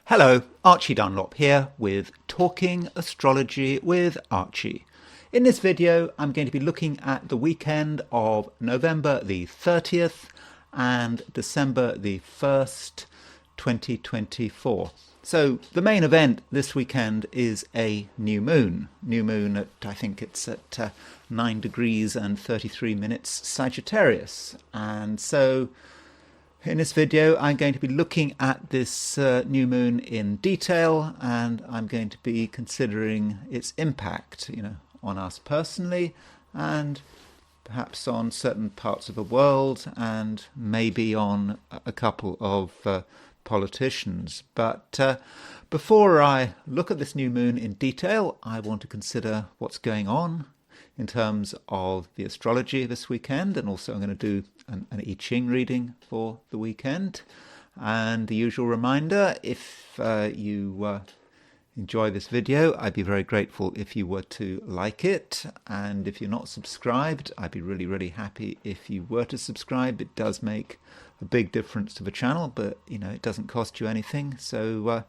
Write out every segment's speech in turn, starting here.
Hello, Archie Dunlop here with Talking Astrology with Archie. In this video, I'm going to be looking at the weekend of November the 30th and December the 1st, 2024. So the main event this weekend is a new moon. New moon at, I think it's at 9 degrees and 33 minutes Sagittarius. And so in this video, I'm going to be looking at this new moon in detail, and I'm going to be considering its impact, on us personally, and perhaps on certain parts of the world, and maybe on a couple of politicians. But before I look at this new moon in detail, I want to consider what's going on in terms of the astrology this weekend, and also I'm going to do an I Ching reading for the weekend. And the usual reminder, if you enjoy this video, I'd be very grateful if you were to like it. And if you're not subscribed, I'd be really happy if you were to subscribe. It does make a big difference to the channel, but it doesn't cost you anything. So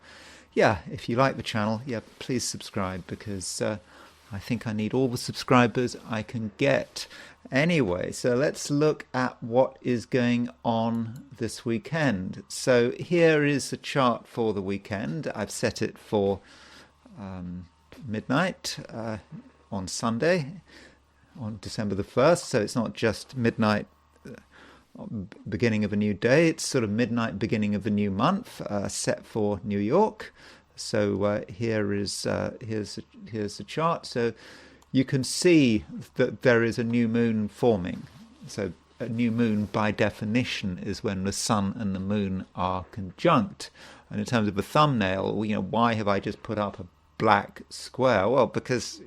yeah, if you like the channel, please subscribe, because I think I need all the subscribers I can get. Anyway, so let's look at what is going on this weekend. So here is the chart for the weekend. I've set it for midnight on Sunday, on December the 1st. So it's not just midnight beginning of a new day, it's sort of midnight beginning of a new month, set for New York. So here's the chart. So you can see that there is a new moon forming. So a new moon, by definition, is when the sun and the moon are conjunct. And in terms of a thumbnail, why have I just put up a black square? Well, because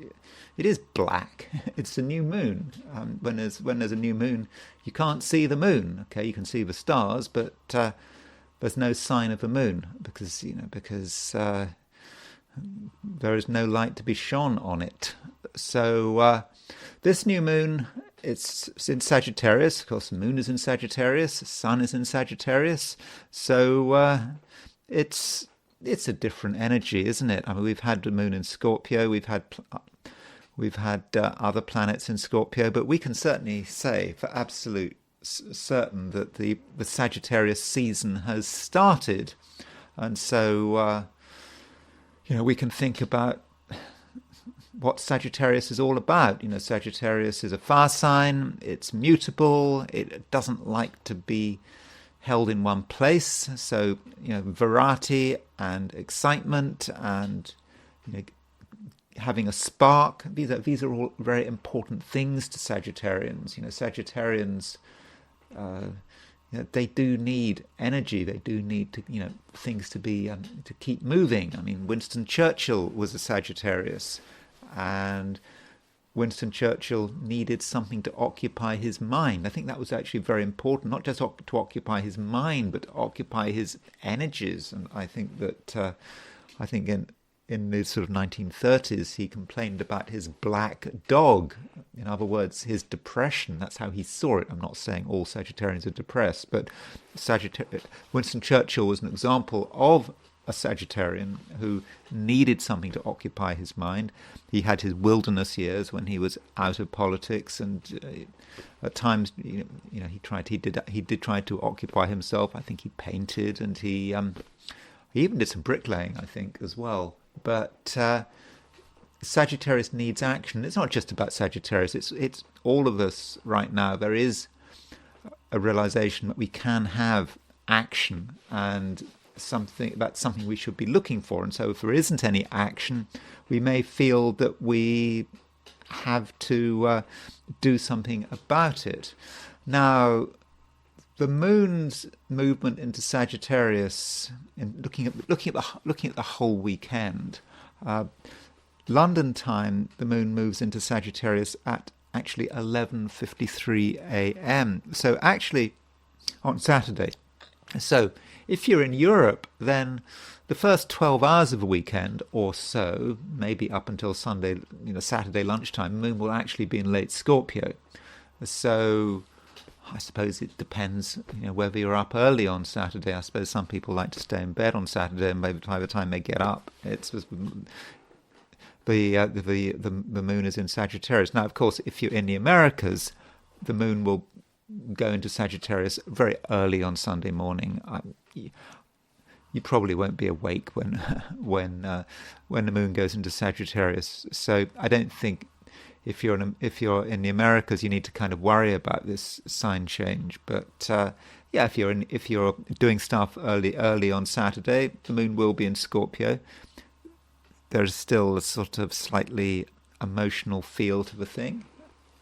it is black. It's a new moon. When there's a new moon, you can't see the moon. Okay, you can see the stars, but there's no sign of a moon, because there is no light to be shone on it. So this new moon, it's in Sagittarius. Of course, the moon is in Sagittarius, the sun is in Sagittarius. So it's a different energy, isn't it? I mean, we've had the moon in Scorpio, we've had other planets in Scorpio, but we can certainly say for absolute certain that the Sagittarius season has started. And so we can think about what Sagittarius is all about. Sagittarius is a fire sign, it's mutable, it doesn't like to be held in one place. So variety and excitement and having a spark, these are all very important things to Sagittarians. Sagittarians, they do need energy. They do need to, things to be to keep moving. I mean, Winston Churchill was a Sagittarius, and Winston Churchill needed something to occupy his mind. I think that was actually very important, not just to occupy his mind, but to occupy his energies. And I think that in the sort of 1930s, he complained about his black dog. In other words, his depression. That's how he saw it. I'm not saying all Sagittarians are depressed, but Winston Churchill was an example of a Sagittarian who needed something to occupy his mind. He had his wilderness years when he was out of politics, and at times, he did try to occupy himself. I think he painted, and he even did some bricklaying, I think, as well. But Sagittarius needs action. It's not just about Sagittarius. It's all of us right now. There is a realization that we can have action, and that's something we should be looking for. And so if there isn't any action, we may feel that we have to do something about it. Now, the moon's movement into Sagittarius, in looking at the whole weekend, London time, the moon moves into Sagittarius at actually 11:53 a.m. So actually on Saturday. So if you're in Europe, then the first 12 hours of the weekend or so, maybe up until Sunday, Saturday lunchtime, the moon will actually be in late Scorpio. So I suppose it depends, whether you're up early on Saturday. I suppose some people like to stay in bed on Saturday, and maybe by the time they get up, it's the moon is in Sagittarius. Now, of course, if you're in the Americas, the moon will go into Sagittarius very early on Sunday morning. You probably won't be awake when the moon goes into Sagittarius. So I don't think if you're in the Americas, you need to kind of worry about this sign change. But if you're doing stuff early on Saturday, the moon will be in Scorpio. There's still a sort of slightly emotional feel to the thing,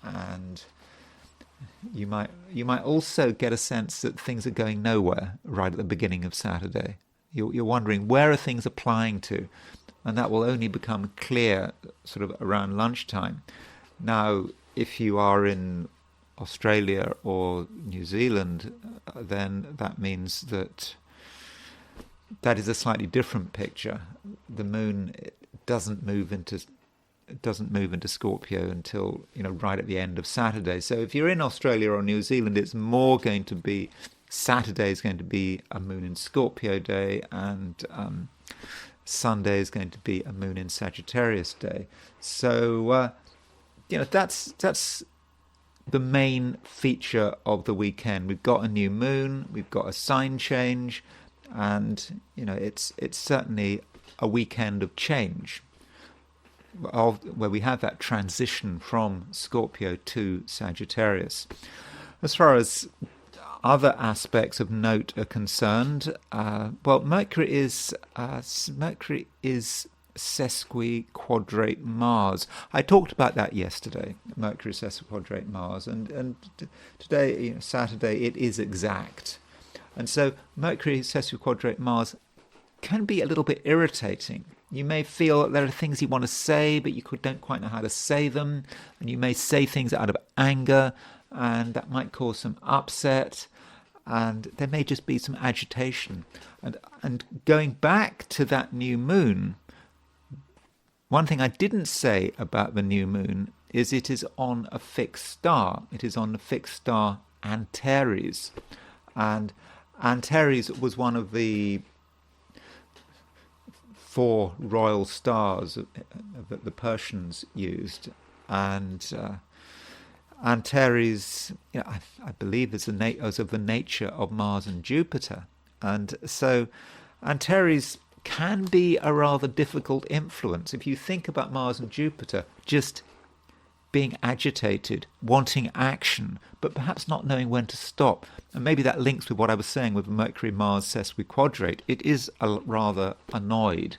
and you might also get a sense that things are going nowhere right at the beginning of Saturday. You're wondering, where are things applying to? And that will only become clear sort of around lunchtime. Now, if you are in Australia or New Zealand, then that means that is a slightly different picture. The moon doesn't move into Scorpio until right at the end of Saturday. So if you're in Australia or New Zealand, it's more going to be Saturday is going to be a moon in Scorpio day, and Sunday is going to be a moon in Sagittarius day. So that's the main feature of the weekend. We've got a new moon, we've got a sign change, and it's certainly a weekend of change, where we have that transition from Scorpio to Sagittarius. As far as other aspects of note are concerned, Mercury is sesquiquadrate Mars. I talked about that yesterday. Mercury sesquiquadrate Mars, and today, Saturday, it is exact. And so Mercury sesquiquadrate Mars can be a little bit irritating. You may feel that there are things you want to say, but you don't quite know how to say them, and you may say things out of anger, and that might cause some upset, and there may just be some agitation. And going back to that new moon, one thing I didn't say about the new moon is it is on a fixed star. It is on the fixed star Antares, and Antares was one of the 4 royal stars that the Persians used, and Antares, I believe, is of the nature of Mars and Jupiter, and so Antares can be a rather difficult influence. If you think about Mars and Jupiter just being agitated, wanting action, but perhaps not knowing when to stop. And maybe that links with what I was saying with Mercury-Mars sesquiquadrate. It is rather annoyed.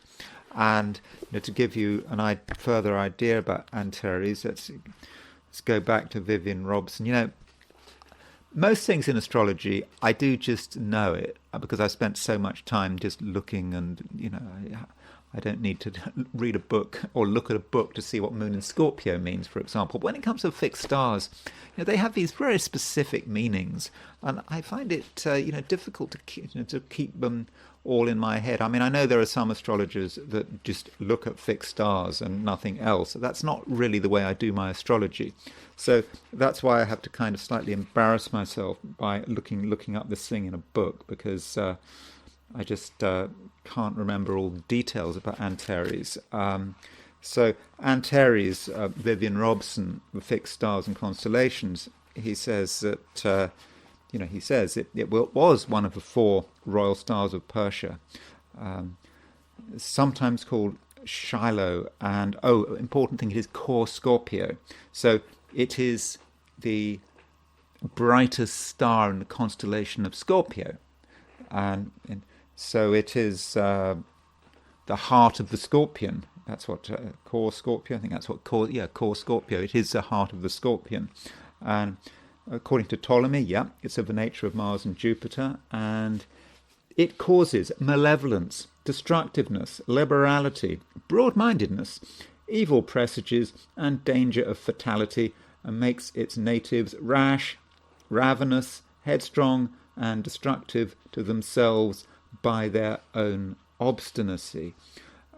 And to give you a further idea about Antares, let's go back to Vivian Robson. Most things in astrology, I do just know it because I spent so much time just looking, and I don't need to read a book or look at a book to see what Moon in Scorpio means, for example. But when it comes to fixed stars, they have these very specific meanings, and I find it difficult to keep them all in my head. I mean, I know there are some astrologers that just look at fixed stars and nothing else. That's not really the way I do my astrology. So that's why I have to kind of slightly embarrass myself by looking up this thing in a book, because I just can't remember all the details about Antares. So Antares, Vivian Robson, the fixed stars and constellations, he says that it was one of the 4 royal stars of Persia, sometimes called Shiloh, and important thing, it is core Scorpio. So it is the brightest star in the constellation of Scorpio, and so it is the heart of the Scorpion. That's what core Scorpio. I think that's what core Scorpio. It is the heart of the Scorpion, and according to Ptolemy, it's of the nature of Mars and Jupiter, and it causes malevolence, destructiveness, liberality, broad-mindedness, evil presages, and danger of fatality, and makes its natives rash, ravenous, headstrong, and destructive to themselves by their own obstinacy.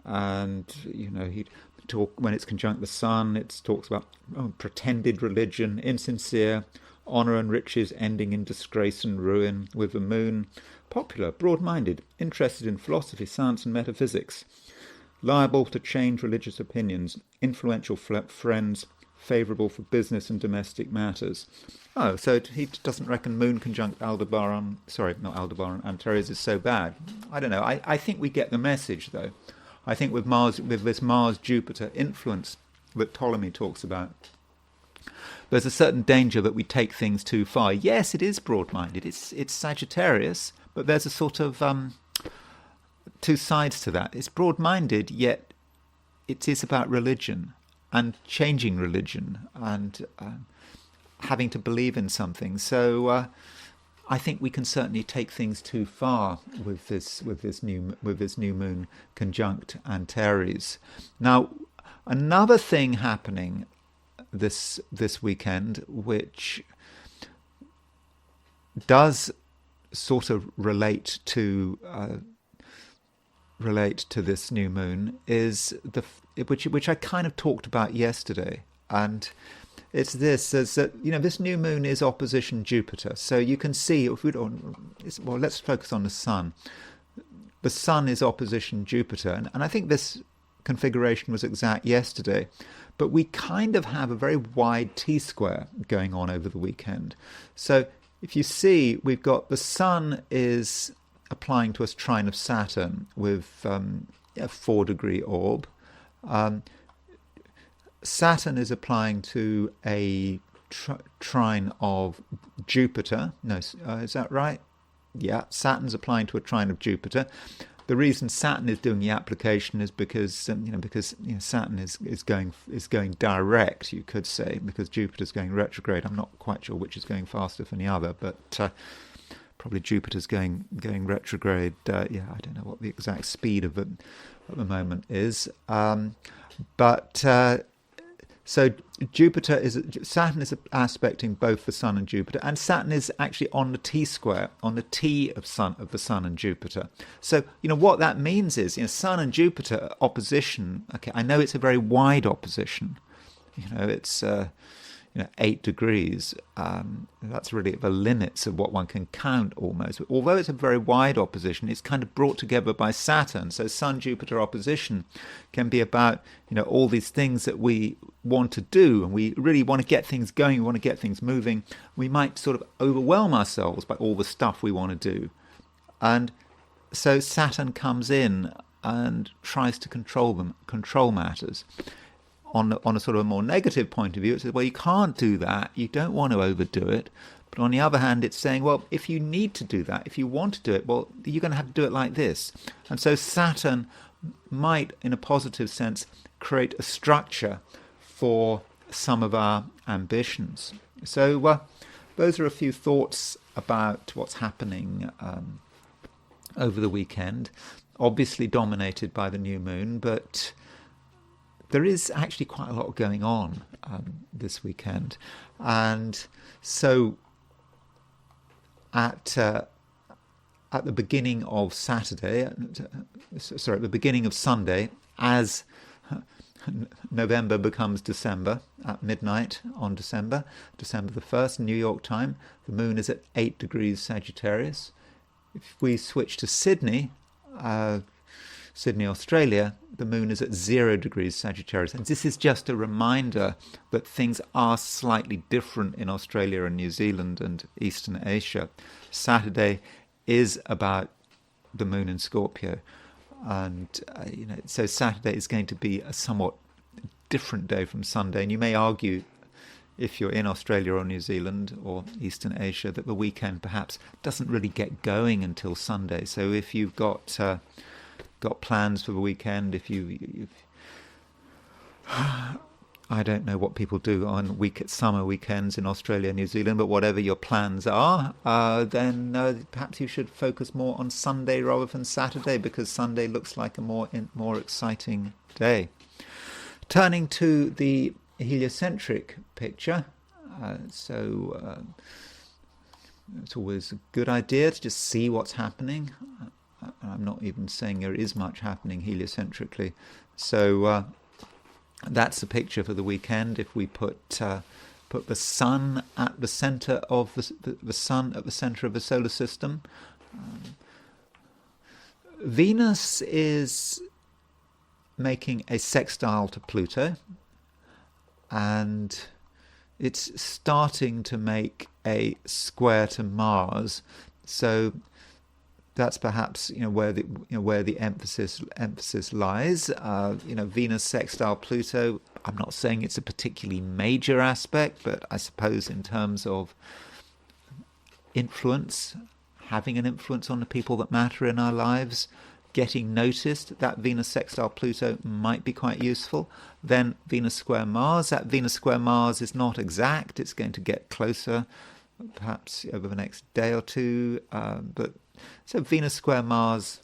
And when it's conjunct the sun, it talks about pretended religion, insincere, honour and riches ending in disgrace and ruin, with the moon popular, broad-minded, interested in philosophy, science and metaphysics, liable to change religious opinions, influential friends, favourable for business and domestic matters. Oh, so he doesn't reckon moon conjunct Aldebaran, sorry, not Aldebaran, Antares is so bad. I don't know. I think we get the message, though. I think with this Mars-Jupiter influence that Ptolemy talks about, there's a certain danger that we take things too far. Yes, it is broad-minded. It's Sagittarius, but there's a sort of two sides to that. It's broad-minded, yet it is about religion and changing religion and having to believe in something. So I think we can certainly take things too far with this new moon conjunct Antares. Now, another thing happening this weekend, which does sort of relate to this new moon, is which I kind of talked about yesterday, and it's this: is that this new moon is opposition Jupiter. So you can see, let's focus on the Sun. The Sun is opposition Jupiter, and I think this configuration was exact yesterday, but we kind of have a very wide T-square going on over the weekend. So if you see, we've got the Sun is applying to us trine of Saturn with a 4-degree orb. Saturn is applying to a trine of Jupiter. No, is that right? Yeah, Saturn's applying to a trine of Jupiter. The reason Saturn is doing the application is because Saturn is going direct, you could say, because Jupiter's going retrograde. I'm not quite sure which is going faster than the other, but probably Jupiter's going retrograde. I don't know what the exact speed of it at the moment is, so Saturn is aspecting both the Sun and Jupiter, and Saturn is actually on the T-square, on the T of the Sun and Jupiter. So, what that means is, Sun and Jupiter opposition, okay, I know it's a very wide opposition. It's 8 degrees. That's really the limits of what one can count almost. Although it's a very wide opposition, it's kind of brought together by Saturn. So Sun-Jupiter opposition can be about all these things that we want to do, and we really want to get things going, we want to get things moving. We might sort of overwhelm ourselves by all the stuff we want to do. And so Saturn comes in and tries to control matters. On a sort of a more negative point of view, it says, well, you can't do that, you don't want to overdo it. But on the other hand, it's saying, well, if you need to do that, if you want to do it, well, you're going to have to do it like this. And so Saturn might, in a positive sense, create a structure for some of our ambitions. So those are a few thoughts about what's happening over the weekend, obviously dominated by the new moon, but there is actually quite a lot going on this weekend. And so at the beginning of the beginning of Sunday, as November becomes December, at midnight on December the 1st, New York time, the moon is at 8 degrees Sagittarius. If we switch to Sydney, Australia, the moon is at 0 degrees Sagittarius. And this is just a reminder that things are slightly different in Australia and New Zealand and Eastern Asia. Saturday is about the moon in Scorpio. And, so Saturday is going to be a somewhat different day from Sunday. And you may argue, if you're in Australia or New Zealand or Eastern Asia, that the weekend perhaps doesn't really get going until Sunday. So if you've got plans for the weekend, if I don't know what people do on summer weekends in Australia and New Zealand, but whatever your plans are, then perhaps you should focus more on Sunday rather than Saturday, because Sunday looks like a more exciting day. Turning to the heliocentric picture, so it's always a good idea to just see what's happening. I'm not even saying there is much happening heliocentrically. So that's the picture for the weekend. If we put put the sun at the center of the sun at the center of the solar system. Venus is making a sextile to Pluto, and it's starting to make a square to Mars. So that's perhaps where the emphasis lies. Venus sextile Pluto. I'm not saying it's a particularly major aspect, but I suppose in terms of influence, having an influence on the people that matter in our lives, getting noticed, that Venus sextile Pluto might be quite useful. Then Venus square Mars. That Venus square Mars is not exact. It's going to get closer, perhaps over the next day or two. But so Venus square Mars,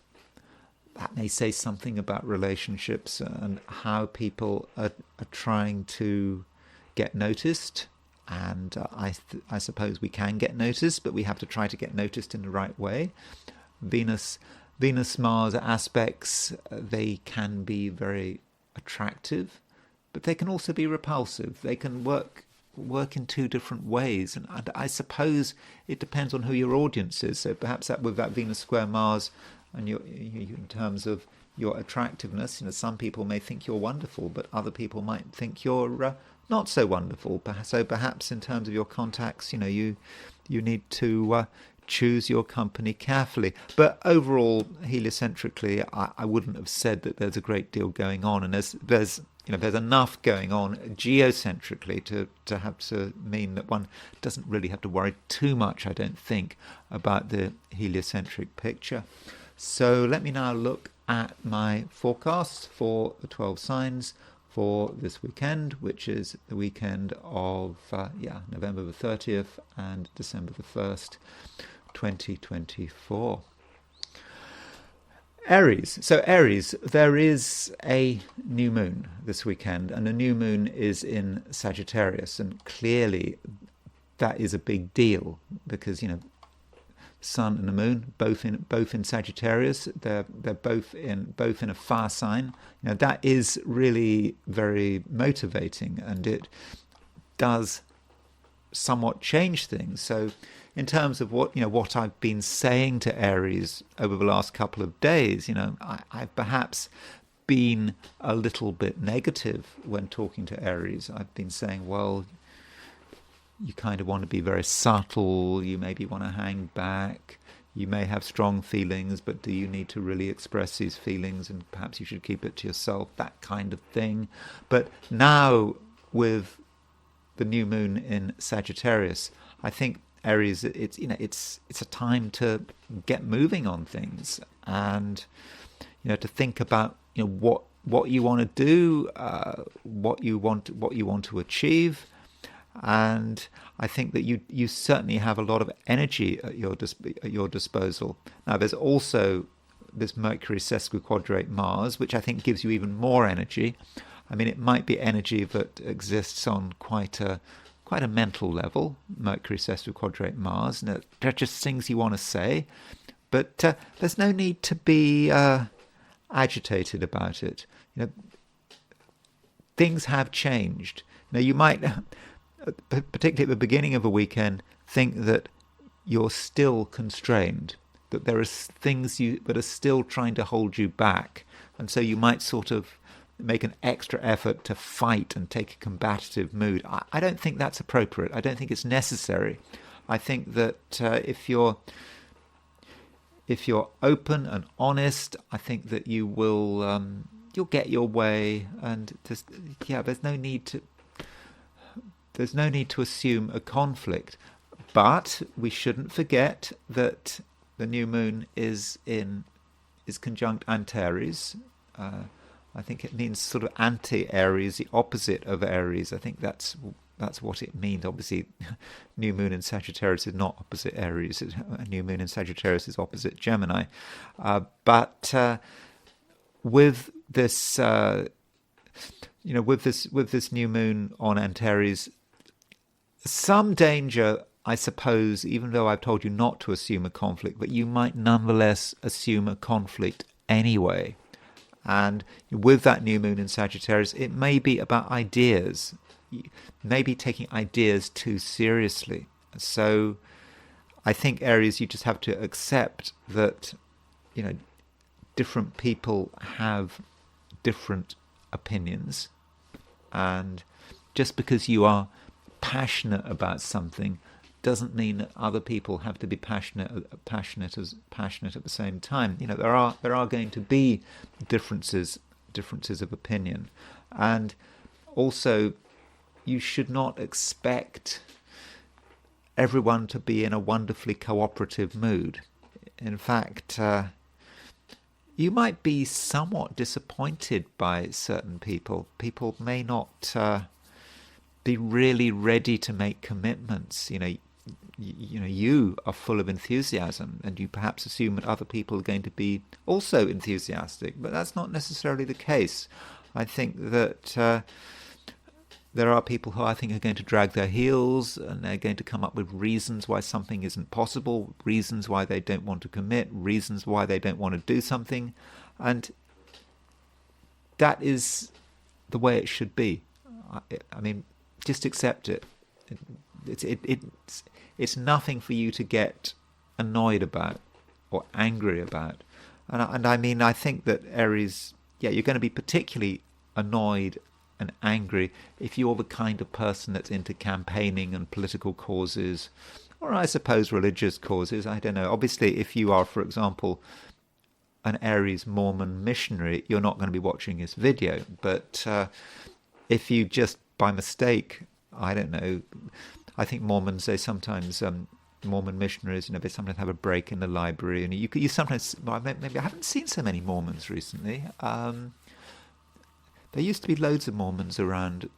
that may say something about relationships and how people are trying to get noticed. And I suppose we can get noticed, but we have to try to get noticed in the right way. Venus-Mars aspects, they can be very attractive, but they can also be repulsive. They can work in two different ways, and I suppose it depends on who your audience is. So perhaps with that Venus square Mars, and in terms of your attractiveness, some people may think you're wonderful, but other people might think you're not so wonderful. So perhaps in terms of your contacts, you need to choose your company carefully. But overall, heliocentrically, I wouldn't have said that there's a great deal going on, and there's enough going on geocentrically to have to mean that one doesn't really have to worry too much, I don't think, about the heliocentric picture. So let me now look at my forecast for the 12 signs for this weekend, which is the weekend of November the 30th and December the 1st, 2024. Aries. So Aries, there is a new moon this weekend, and the new moon is in Sagittarius, and clearly that is a big deal because Sun and the Moon both in Sagittarius. They're both in a fire sign. That is really very motivating, and it does somewhat change things. So in terms of what I've been saying to Aries over the last couple of days, I've perhaps been a little bit negative when talking to Aries. I've been saying, well, you kind of want to be very subtle, you maybe want to hang back, you may have strong feelings, but do you need to really express these feelings, and perhaps you should keep it to yourself, that kind of thing. But now with the new moon in Sagittarius, I think Aries, it's a time to get moving on things, and to think about what you want to do, what you want to achieve. And I think that you certainly have a lot of energy at your disposal. Now, there's also this Mercury sesquiquadrate Mars, which I think gives you even more energy. I mean, it might be energy that exists on quite a mental level, Mercury sesquiquadrate Mars. And there are just things you want to say, but there's no need to be agitated about it. Things have changed. You might, particularly at the beginning of a weekend, think that you're still constrained, that there are things that are still trying to hold you back, and so you might sort of make an extra effort to fight and take a combative mood. I don't think that's appropriate. I don't think it's necessary. I think that if you're open and honest, I think that you'll get your way, and there's no need to assume a conflict. But we shouldn't forget that the new moon is conjunct Antares. I think it means sort of anti-Aries, the opposite of Aries. I think that's what it means. Obviously, new moon in Sagittarius is not opposite Aries. A new moon in Sagittarius is opposite Gemini. But with this, with this new moon on Antares, some danger, I suppose, even though I've told you not to assume a conflict, but you might nonetheless assume a conflict anyway. And with that new moon in Sagittarius, it may be about ideas. maybe taking ideas too seriously. So I think Aries, you just have to accept that, different people have different opinions, and just because you are passionate about something doesn't mean that other people have to be passionate at the same time. There are going to be differences of opinion, and also you should not expect everyone to be in a wonderfully cooperative mood. In fact, you might be somewhat disappointed by certain people. People may not be really ready to make commitments. You are full of enthusiasm, and you perhaps assume that other people are going to be also enthusiastic, but that's not necessarily the case. I think that there are people who I think are going to drag their heels, and they're going to come up with reasons why something isn't possible, reasons why they don't want to commit, reasons why they don't want to do something, and that is the way it should be. I mean, just accept it. It's nothing for you to get annoyed about or angry about. And I mean, I think that Aries, you're going to be particularly annoyed and angry if you're the kind of person that's into campaigning and political causes, or I suppose religious causes. I don't know. Obviously, if you are, for example, an Aries Mormon missionary, you're not going to be watching this video. But if you just by mistake, I don't know, I think Mormons, they sometimes, Mormon missionaries, they sometimes have a break in the library, and you sometimes, maybe I haven't seen so many Mormons recently. There used to be loads of Mormons around.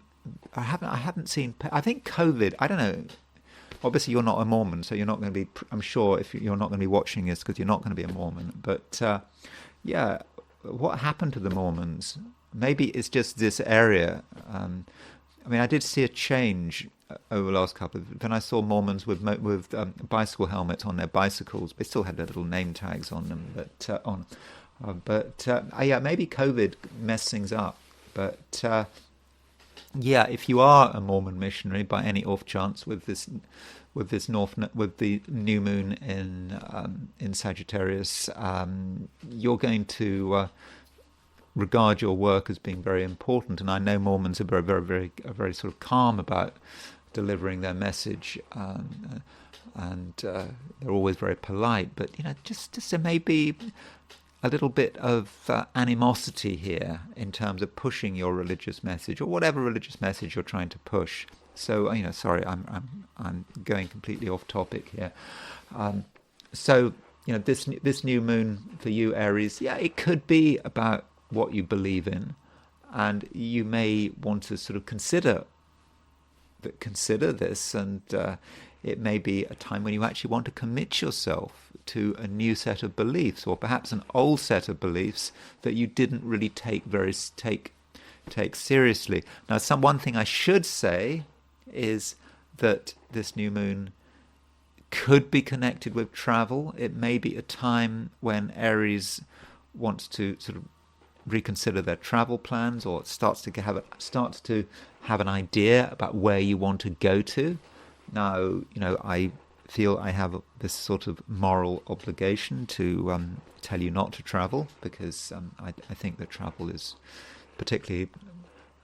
I haven't seen. I think COVID. I don't know. Obviously, you're not a Mormon, so you're not going to be. I'm sure if you're not going to be watching this because you're not going to be a Mormon. But what happened to the Mormons? Maybe it's just this area. I mean, I did see a change over the last couple of. When I saw Mormons with bicycle helmets on their bicycles, they still had their little name tags on them. But maybe COVID messed things up. But if you are a Mormon missionary by any off chance with the new moon in Sagittarius, you're going to regard your work as being very important. And I know Mormons are very sort of calm about delivering their message, and they're always very polite. But just there may be a little bit of animosity here in terms of pushing your religious message or whatever religious message you're trying to push. So sorry, I'm going completely off topic here. This new moon for you, Aries, it could be about what you believe in, and you may want to sort of consider this, and it may be a time when you actually want to commit yourself to a new set of beliefs, or perhaps an old set of beliefs that you didn't really take seriously. Now, one thing I should say is that this new moon could be connected with travel. It may be a time when Aries wants to sort of reconsider their travel plans, or starts to have an idea about where you want to go to. Now, I feel I have this sort of moral obligation to tell you not to travel, because I think that travel is particularly,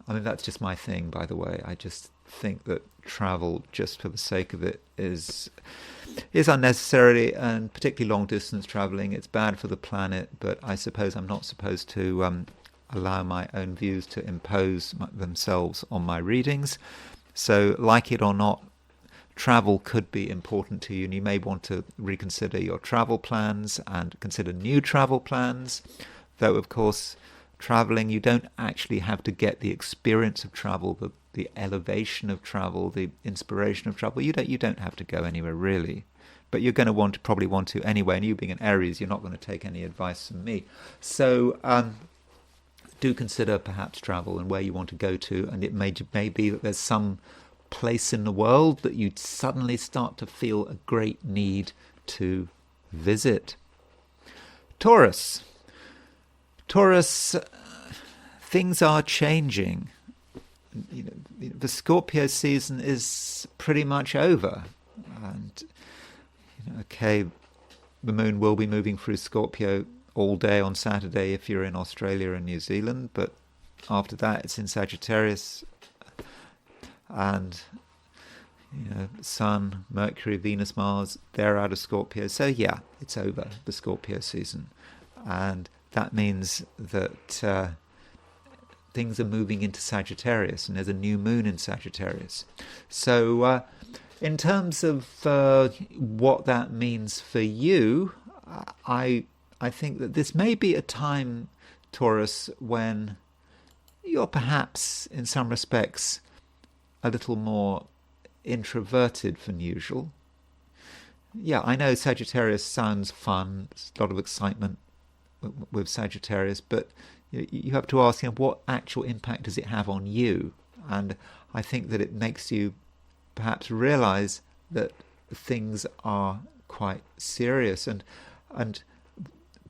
that's just my thing, by the way. I just think that travel, just for the sake of it, is unnecessary, and particularly long distance traveling. It's bad for the planet, but I suppose I'm not supposed to allow my own views to impose themselves on my readings. So, like it or not, travel could be important to you, and you may want to reconsider your travel plans and consider new travel plans. Though, of course, traveling, you don't actually have to get the experience of travel, the elevation of travel, the inspiration of travel. You don't have to go anywhere really, but you're going to probably want to anyway. And you being an Aries, you're not going to take any advice from me. So do consider perhaps travel and where you want to go to, and it may be that there's some place in the world that you'd suddenly start to feel a great need to visit. Taurus, things are changing. the Scorpio season is pretty much over, and okay, the moon will be moving through Scorpio all day on Saturday if you're in Australia and New Zealand, but after that it's in Sagittarius, and Sun, Mercury, Venus, Mars, they're out of Scorpio. So yeah, it's over, the Scorpio season, and that means that things are moving into Sagittarius, and there's a new moon in Sagittarius. So in terms of what that means for you, I think that this may be a time, Taurus, when you're perhaps, in some respects, a little more introverted than usual. Yeah, I know Sagittarius sounds fun, there's a lot of excitement with Sagittarius, but you have to ask him, what actual impact does it have on you? And I think that it makes you perhaps realize that things are quite serious, and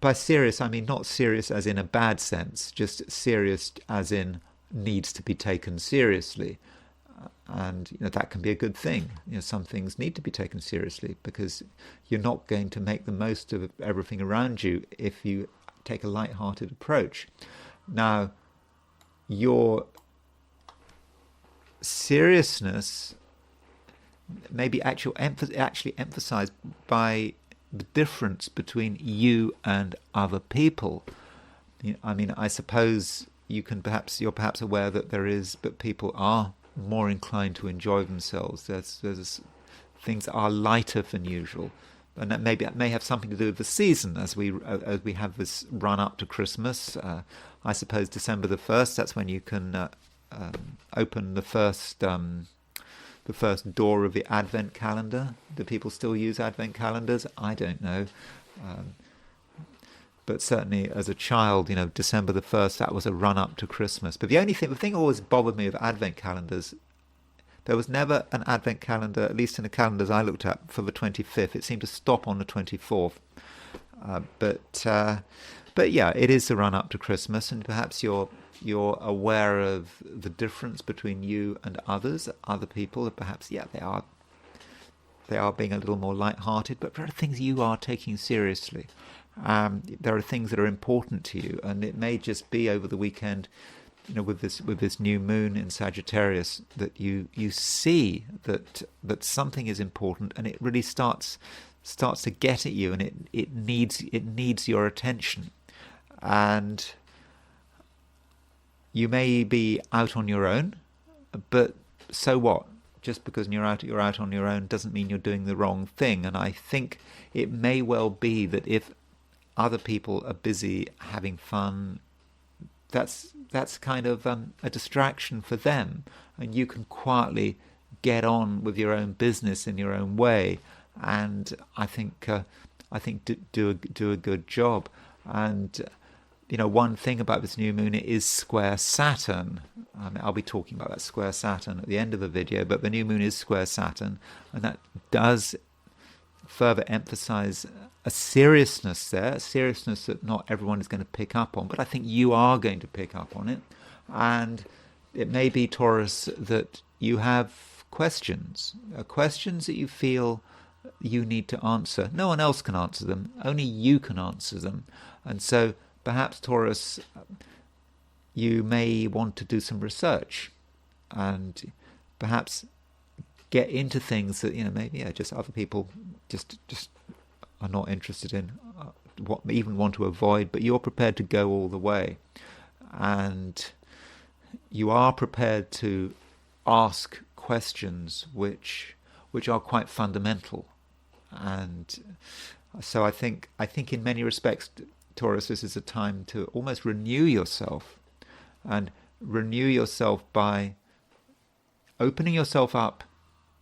by serious I mean not serious as in a bad sense, just serious as in needs to be taken seriously. And that can be a good thing. Some things need to be taken seriously, because you're not going to make the most of everything around you if you take a light-hearted approach. Now, your seriousness may be actually emphasized by the difference between you and other people. I mean, I suppose you're perhaps aware that but people are more inclined to enjoy themselves. There's things are lighter than usual, and that may have something to do with the season as we have this run up to Christmas. I suppose December the 1st, that's when you can open the first door of the Advent calendar. Do people still use Advent calendars? I don't know. But certainly as a child, December the 1st, that was a run-up to Christmas. But the thing that always bothered me with Advent calendars, there was never an Advent calendar, at least in the calendars I looked at, for the 25th. It seemed to stop on the 24th. But yeah, it is the run-up to Christmas, and perhaps you're aware of the difference between you and other people. Perhaps, yeah, they are being a little more light-hearted, but there are things you are taking seriously. There are things that are important to you, and it may just be over the weekend, with this new moon in Sagittarius, that you see that something is important, and it really starts to get at you, and it needs your attention. And you may be out on your own, but so what? Just because you're out on your own doesn't mean you're doing the wrong thing. And I think it may well be that if other people are busy having fun, that's kind of a distraction for them, and you can quietly get on with your own business in your own way. And I think do a good job. And one thing about this new moon, it is square Saturn. I'll be talking about that square Saturn at the end of the video, but the new moon is square Saturn, and that does further emphasize a seriousness there, a seriousness that not everyone is going to pick up on, but I think you are going to pick up on it. And it may be, Taurus, that you have questions that you feel you need to answer. No one else can answer them, only you can answer them. And so perhaps, Taurus, you may want to do some research and perhaps get into things that maybe just other people just are not interested in, even want to avoid, but you're prepared to go all the way, and you are prepared to ask questions which are quite fundamental. And so I think in many respects, Taurus, this is a time to almost renew yourself, and renew yourself by opening yourself up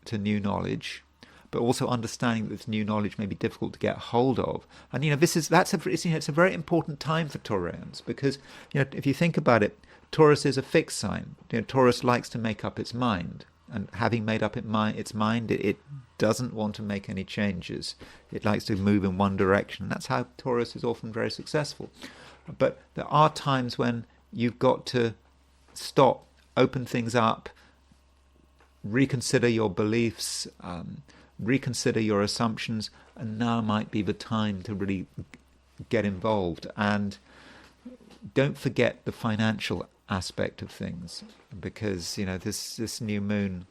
to new knowledge, but also understanding that this new knowledge may be difficult to get hold of. And it's a very important time for Taurians, because if you think about it, Taurus is a fixed sign. Taurus likes to make up its mind, and having made up its mind, it doesn't want to make any changes. It likes to move in one direction. That's how Taurus is often very successful. But there are times when you've got to stop open things up, reconsider your beliefs, reconsider your assumptions, and now might be the time to really get involved. And don't forget the financial aspect of things, because this new moon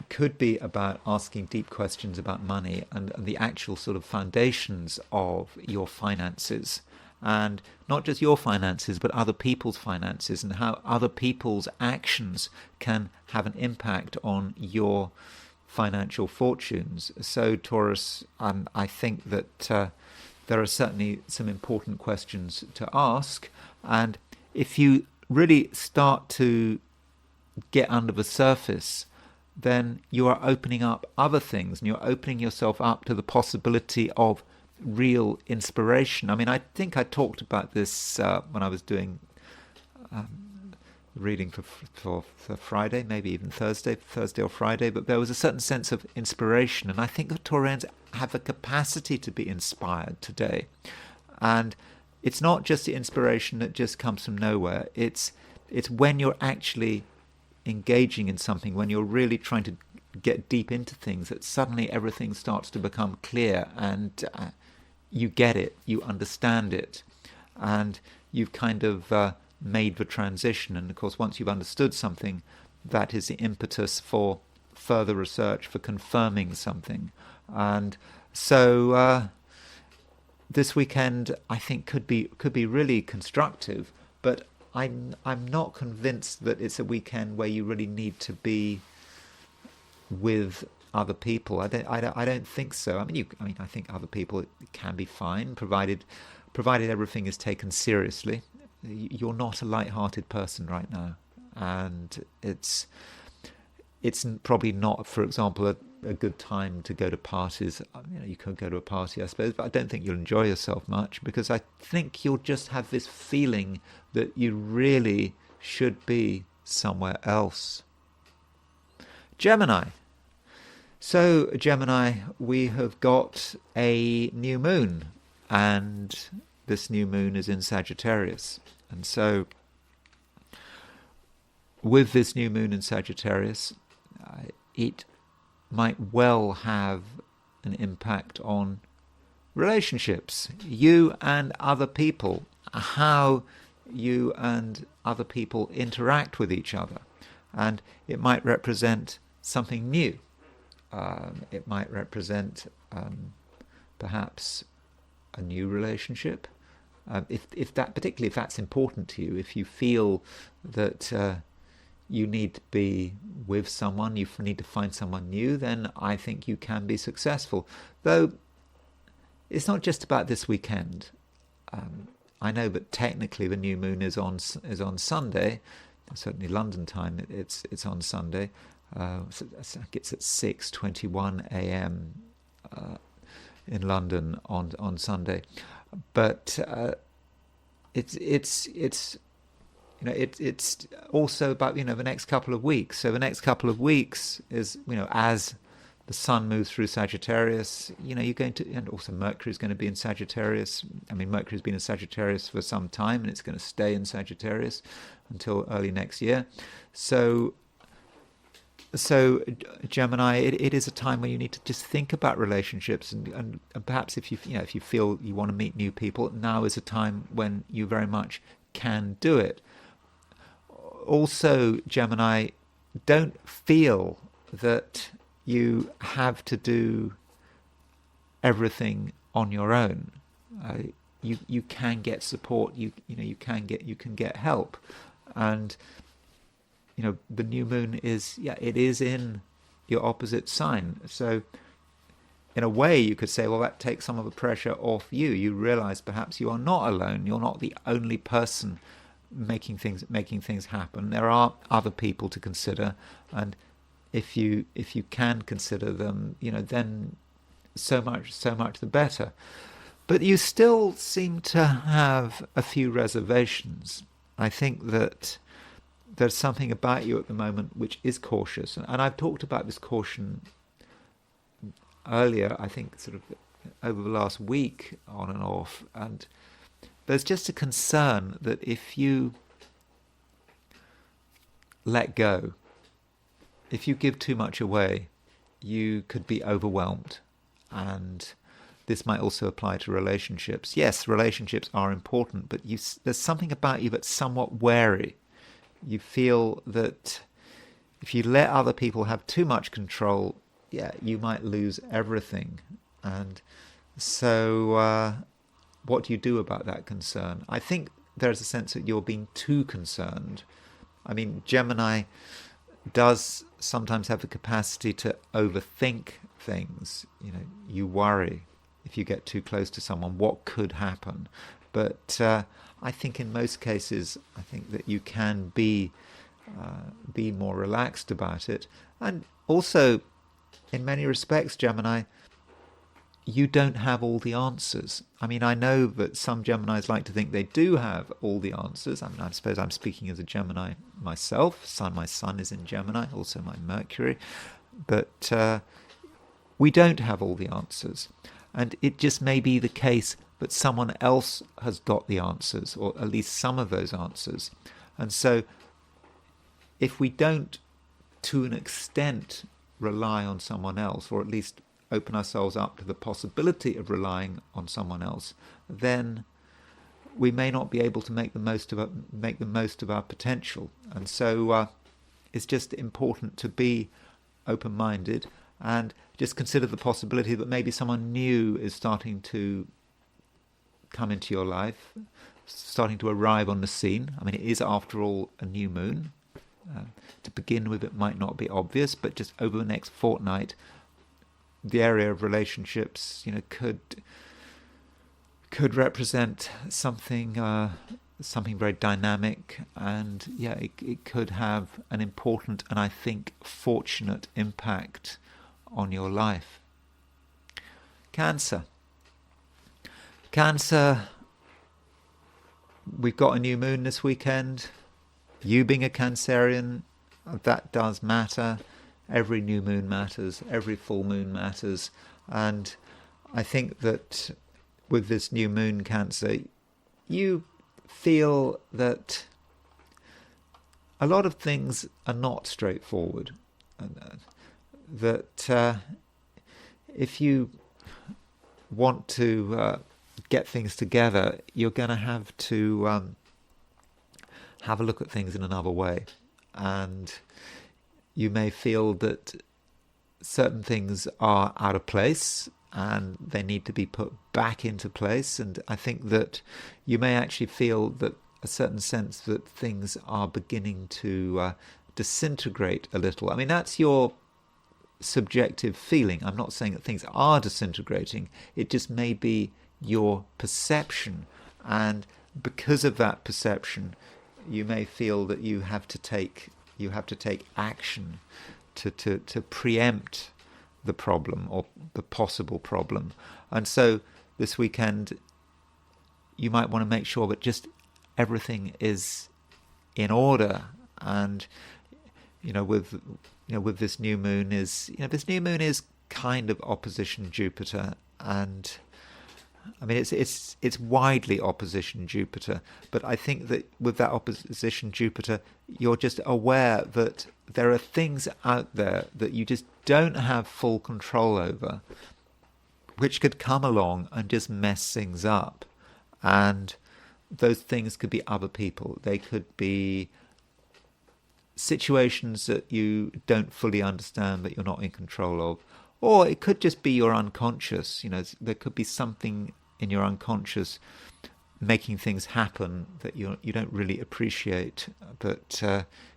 could be about asking deep questions about money and the actual sort of foundations of your finances, and not just your finances but other people's finances, and how other people's actions can have an impact on your financial fortunes. So Taurus, I think that there are certainly some important questions to ask, and if you really start to get under the surface, then you are opening up other things, and you're opening yourself up to the possibility of real inspiration. I mean, I think I talked about this when I was doing reading for Friday, maybe even Thursday or Friday, but there was a certain sense of inspiration, and I think the Taurians have a capacity to be inspired today. And it's not just the inspiration that just comes from nowhere. It's when you're actually engaging in something, when you're really trying to get deep into things, that suddenly everything starts to become clear, and you get it, you understand it, and you've kind of made the transition. And of course, once you've understood something, that is the impetus for further research, for confirming something. And so this weekend, I think, could be really constructive, but I'm not convinced that it's a weekend where you really need to be with other people. I don't think so. I mean, I think other people can be fine, provided everything is taken seriously. You're not a light-hearted person right now, and it's probably not, for example, a good time to go to parties. You could go to a party, I suppose, but I don't think you'll enjoy yourself much, because I think you'll just have this feeling that you really should be somewhere else. Gemini. So, Gemini, we have got a new moon, and this new moon is in Sagittarius. And so, with this new moon in Sagittarius, it might well have an impact on relationships, you and other people, how you and other people interact with each other. And it might represent something new. It might represent perhaps a new relationship. If that's important to you, if you feel that you need to be with someone, you need to find someone new, then I think you can be successful. Though it's not just about this weekend. I know that technically the new moon is on Sunday. Certainly London time, it's on Sunday. So I think it's at 6:21 a.m. In London on Sunday, but it's also about the next couple of weeks. So the next couple of weeks is as the sun moves through Sagittarius, you're going to, and also Mercury is going to be in Sagittarius. I mean, Mercury's been in Sagittarius for some time, and it's going to stay in Sagittarius until early next year. So Gemini, it is a time where you need to just think about relationships, and perhaps if you feel you want to meet new people, now is a time when you very much can do it. Also, Gemini, don't feel that you have to do everything on your own. You can get support. You can get help, and the new moon is in your opposite sign. So in a way you could say, well, that takes some of the pressure off you. You realize perhaps you are not alone. You're not the only person making things happen. There are other people to consider, and if you can consider them, then so much the better. But you still seem to have a few reservations. I think that there's something about you at the moment which is cautious, and I've talked about this caution earlier, I think sort of over the last week on and off, and there's just a concern that if you let go. If you give too much away, you could be overwhelmed. And this might also apply to relationships. Yes, relationships are important, but there's something about you that's somewhat wary. You feel that if you let other people have too much control, you might lose everything. And so what do you do about that concern? I think there's a sense that you're being too concerned. I mean, Gemini does sometimes have the capacity to overthink things. You worry if you get too close to someone, what could happen? But I think in most cases, I think that you can be more relaxed about it. And also, in many respects, Gemini, you don't have all the answers. I mean, I know that some Geminis like to think they do have all the answers. I mean, I suppose I'm speaking as a Gemini myself. My sun is in Gemini, also my Mercury. But we don't have all the answers. And it just may be the case that someone else has got the answers, or at least some of those answers. And so if we don't, to an extent, rely on someone else, or at least open ourselves up to the possibility of relying on someone else, then we may not be able to make the most of our potential. And so it's just important to be open-minded and just consider the possibility that maybe someone new is starting to come into your life, starting to arrive on the scene. I mean, it is, after all, a new moon. To begin with, it might not be obvious, but just over the next fortnight, the area of relationships, could represent something very dynamic, and it could have an important and, I think, fortunate impact on your life. Cancer, we've got a new moon this weekend. You being a Cancerian, that does matter. Every new moon matters, every full moon matters. And I think that with this new moon, Cancer, you feel that a lot of things are not straightforward. That if you want to get things together, you're going to have to have a look at things in another way. And you may feel that certain things are out of place and they need to be put back into place. And I think that you may actually feel that a certain sense that things are beginning to disintegrate a little. I mean, that's your subjective feeling. I'm not saying that things are disintegrating. It just may be your perception. And because of that perception, you may feel that you have to take action to preempt the problem or the possible problem. And so this weekend, you might want to make sure that just everything is in order. And with this new moon is kind of opposition Jupiter, and I mean it's widely opposition Jupiter, but I think that with that opposition Jupiter, you're just aware that there are things out there that you just don't have full control over, which could come along and just mess things up. And those things could be other people. They could be situations that you don't fully understand, that you're not in control of. Or it could just be your unconscious. There could be something in your unconscious making things happen that you don't really appreciate, but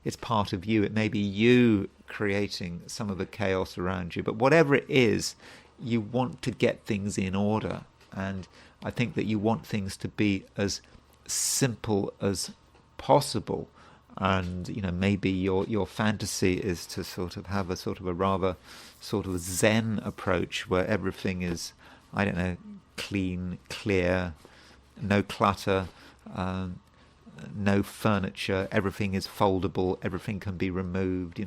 it's part of you. It may be you creating some of the chaos around you. But whatever it is, you want to get things in order. And I think that you want things to be as simple as possible. And maybe your fantasy is to sort of have a rather sort of Zen approach where everything is, I don't know, clean, clear, no clutter, no furniture, everything is foldable, everything can be removed. I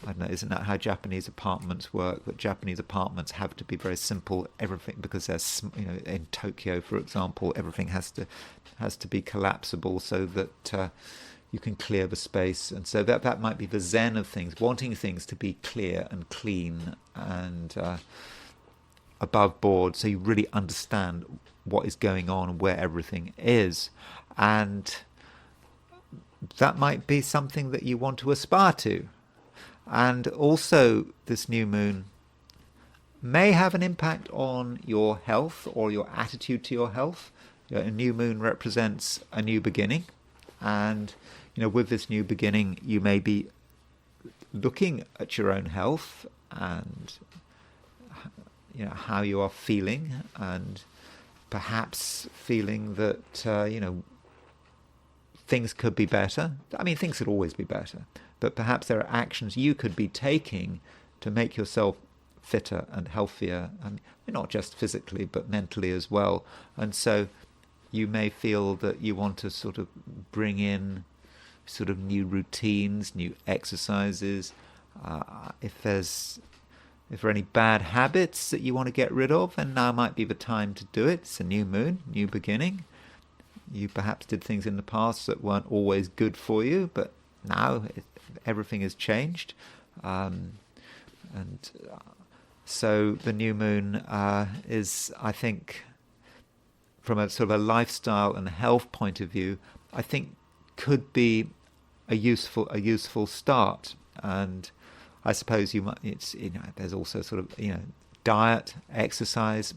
don't know, isn't that how Japanese apartments work? That Japanese apartments have to be very simple, everything, because there's, in Tokyo, for example, everything has to be collapsible so that you can clear the space. And so that might be the zen of things, wanting things to be clear and clean and above board, so you really understand what is going on and where everything is. And that might be something that you want to aspire to. And also, this new moon may have an impact on your health or your attitude to your health. A new moon represents a new beginning. And, with this new beginning, you may be looking at your own health and, how you are feeling, and perhaps feeling that, things could be better. I mean, things could always be better. But perhaps there are actions you could be taking to make yourself fitter and healthier, and not just physically but mentally as well. And so you may feel that you want to sort of bring in sort of new routines, new exercises. If there are any bad habits that you want to get rid of, then now might be the time to do it. It's a new moon, new beginning. You perhaps did things in the past that weren't always good for you, but now everything has changed. So the new moon is, I think, from a sort of a lifestyle and health point of view, I think could be a useful start. And I suppose there's also sort of diet, exercise,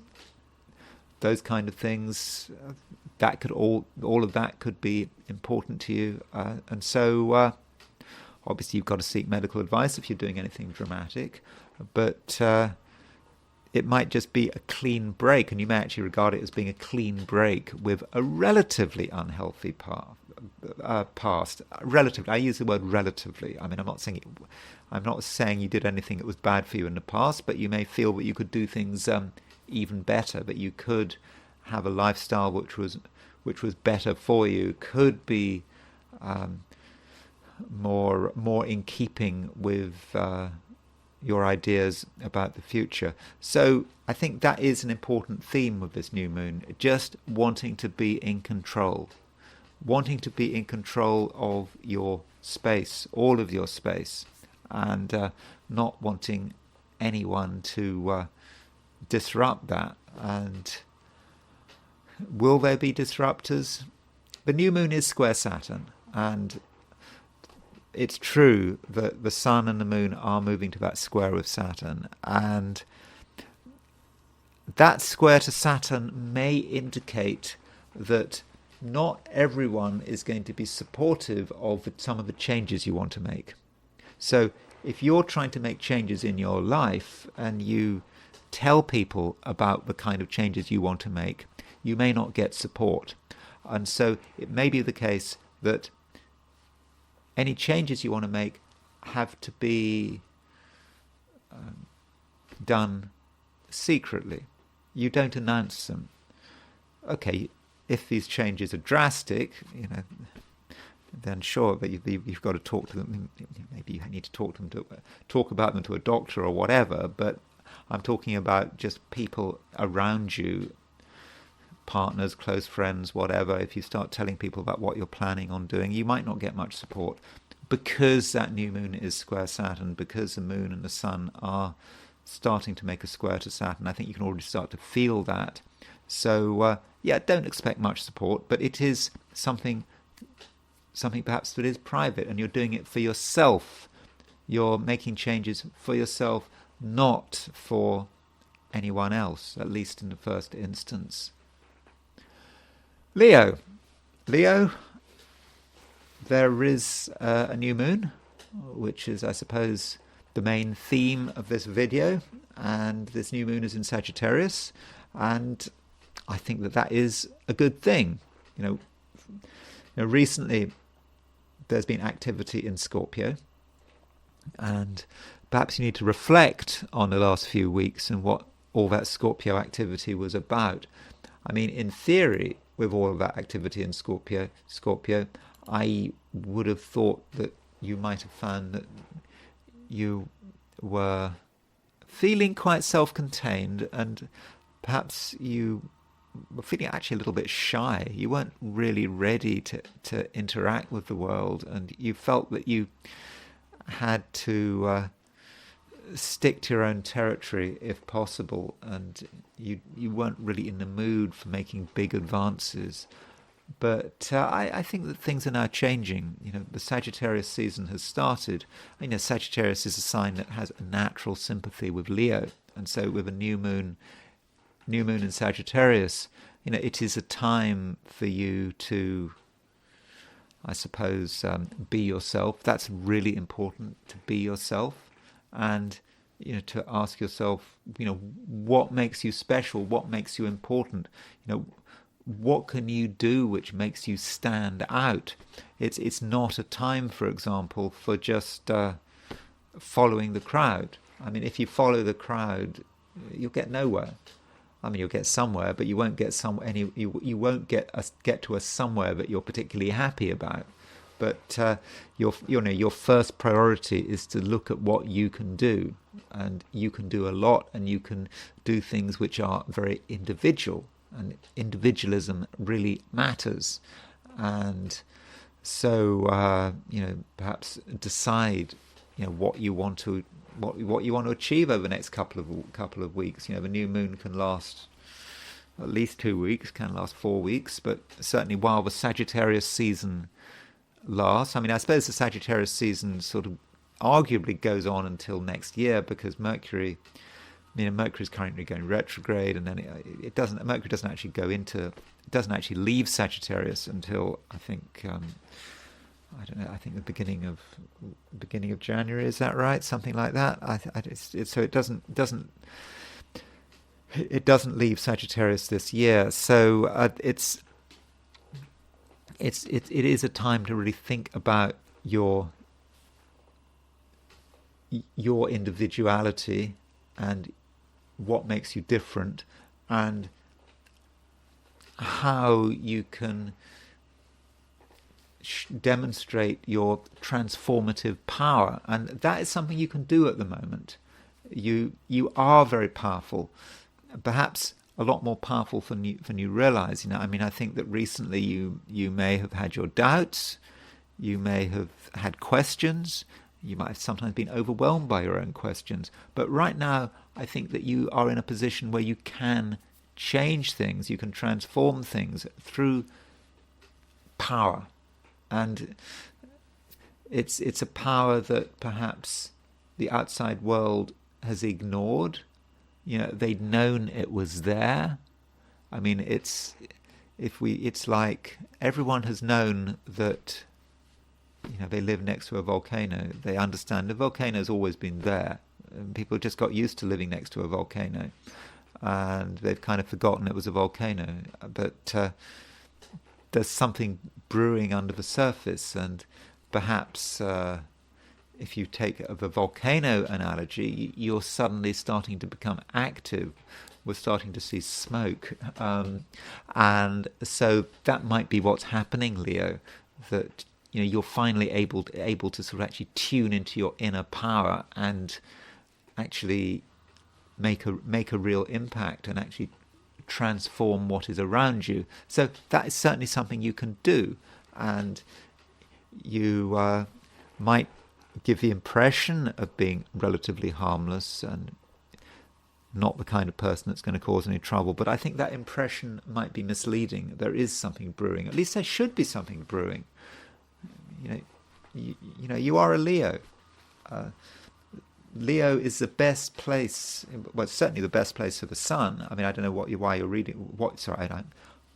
those kind of things. That could all of that could be important to you. And so obviously you've got to seek medical advice if you're doing anything dramatic. But it might just be a clean break, and you may actually regard it as being a clean break with a relatively unhealthy past. Relatively, I use the word relatively. I mean, I'm not saying you did anything that was bad for you in the past, but you may feel that you could do things even better. That you could have a lifestyle which was better for you. Could be more in keeping with your ideas about the future. So I think that is an important theme of this new moon, just wanting to be in control of your space, all of your space, and not wanting anyone to disrupt that. And will there be disruptors? The new moon is square Saturn, and it's true that the sun and the moon are moving to that square with Saturn, and that square to Saturn may indicate that not everyone is going to be supportive of some of the changes you want to make. So if you're trying to make changes in your life and you tell people about the kind of changes you want to make, you may not get support. And so it may be the case that any changes you want to make have to be done secretly. You don't announce them. Okay, if these changes are drastic, then sure, but you've got to talk to them. Maybe you need to talk about them to a doctor or whatever. But I'm talking about just people around you, partners, close friends, whatever. If you start telling people about what you're planning on doing, you might not get much support, because that new moon is square Saturn, because the moon and the sun are starting to make a square to Saturn. I think you can already start to feel that. So don't expect much support, but it is something perhaps that is private, and you're doing it for yourself. You're making changes for yourself, not for anyone else, at least in the first instance. Leo, there is a new moon, which is, I suppose, the main theme of this video, and this new moon is in Sagittarius, and I think that is a good thing. Recently there's been activity in Scorpio, and perhaps you need to reflect on the last few weeks and what all that Scorpio activity was about. I mean, in theory, with all of that activity in Scorpio, I would have thought that you might have found that you were feeling quite self-contained, and perhaps you were feeling actually a little bit shy. You weren't really ready to interact with the world, and you felt that you had to stick to your own territory if possible, and you weren't really in the mood for making big advances. But I think that things are now changing. The Sagittarius season has started. Sagittarius is a sign that has a natural sympathy with Leo, and so with a new moon in Sagittarius, it is a time for you to, I suppose, be yourself. That's really important, to be yourself, and to ask yourself, what makes you special, what makes you important, what can you do which makes you stand out. It's not a time, for example, for just following the crowd. If you follow the crowd, you'll get nowhere. You'll get somewhere, but you won't get you won't get to a somewhere that you're particularly happy about. But your first priority is to look at what you can do, and you can do a lot, and you can do things which are very individual, and individualism really matters. And so perhaps decide what you want to achieve over the next couple of weeks. The new moon can last at least 2 weeks, can last 4 weeks, but certainly while the Sagittarius season lasts. I suppose the Sagittarius season sort of arguably goes on until next year, because Mercury is currently going retrograde, and then Mercury doesn't actually leave Sagittarius until I think I don't know. I think the beginning of January. Is that right? Something like that. So it doesn't leave Sagittarius this year. So it is a time to really think about your individuality and what makes you different, and how you can demonstrate your transformative power. And that is something you can do at the moment. You are very powerful, perhaps a lot more powerful than you realize. I think that recently you may have had your doubts, you may have had questions, you might have sometimes been overwhelmed by your own questions. But right now, I think that you are in a position where you can change things, you can transform things through power. And it's a power that perhaps the outside world has ignored. They'd known it was there. It's like everyone has known that they live next to a volcano. They understand the volcano's always been there. People just got used to living next to a volcano, and they've kind of forgotten it was a volcano. But there's something brewing under the surface, and perhaps if you take the volcano analogy, you're suddenly starting to become active. We're starting to see smoke, and so that might be what's happening, Leo. That you're finally able to sort of actually tune into your inner power and actually make a real impact and actually transform what is around you. So that is certainly something you can do, and you might give the impression of being relatively harmless and not the kind of person that's going to cause any trouble. But I think that impression might be misleading. There is something brewing. At least there should be something brewing. You are a Leo. Leo is the best place. Well, it's certainly the best place for the sun. I don't know why you're reading.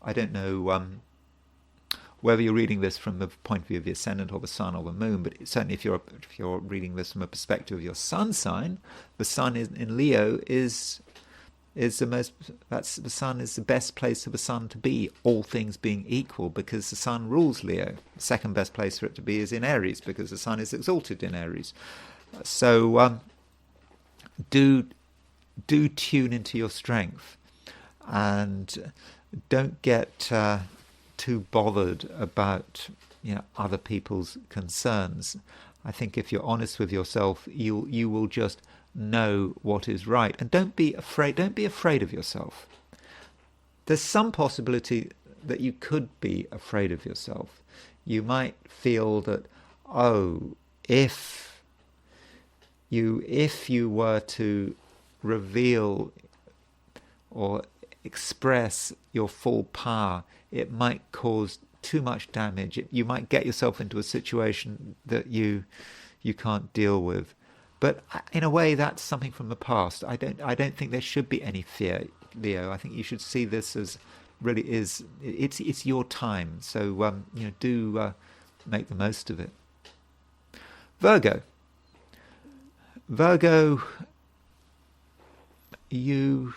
I don't know whether you're reading this from the point of view of the ascendant or the sun or the moon. But certainly, if you're reading this from a perspective of your sun sign, the sun in Leo is the most. The sun is the best place for the sun to be, all things being equal, because the sun rules Leo. The second best place for it to be is in Aries, because the sun is exalted in Aries. So do tune into your strength, and don't get too bothered about other people's concerns. I think if you're honest with yourself, you will just know what is right. And don't be afraid of yourself. there's some possibility that you could be afraid of yourself. You might feel that, oh, if you were to reveal or express your full power, it might cause too much damage. You might get yourself into a situation that you can't deal with. But in a way, that's something from the past. I don't think there should be any fear, Leo. I think you should see this as really is. It's your time. So do make the most of it. Virgo, you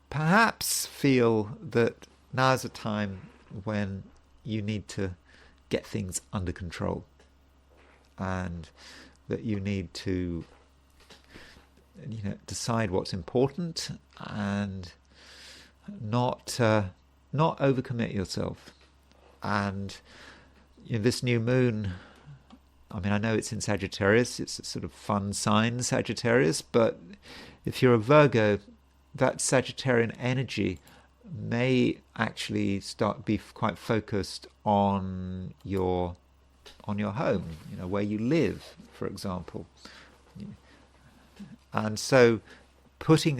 perhaps feel that now's a time when you need to get things under control, and that you need to decide what's important and not overcommit yourself. And this new moon, I mean, I know it's in Sagittarius, it's a sort of fun sign, Sagittarius, but if you're a Virgo, that Sagittarian energy may actually be quite focused on your home, where you live, for example. And so putting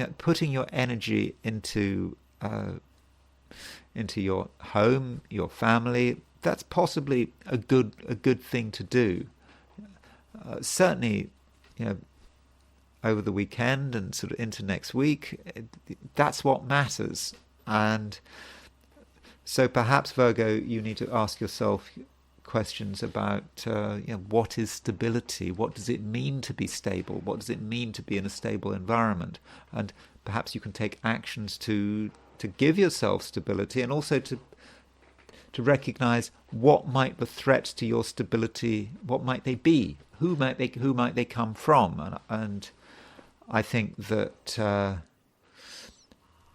your energy into your home, your family, that's possibly a good thing to do. Certainly, over the weekend and sort of into next week, that's what matters. And so perhaps, Virgo, you need to ask yourself questions about what is stability? What does it mean to be stable? What does it mean to be in a stable environment? And perhaps you can take actions to give yourself stability, and also to recognize what might the threats to your stability, what might they be? Who might they come from? And I think that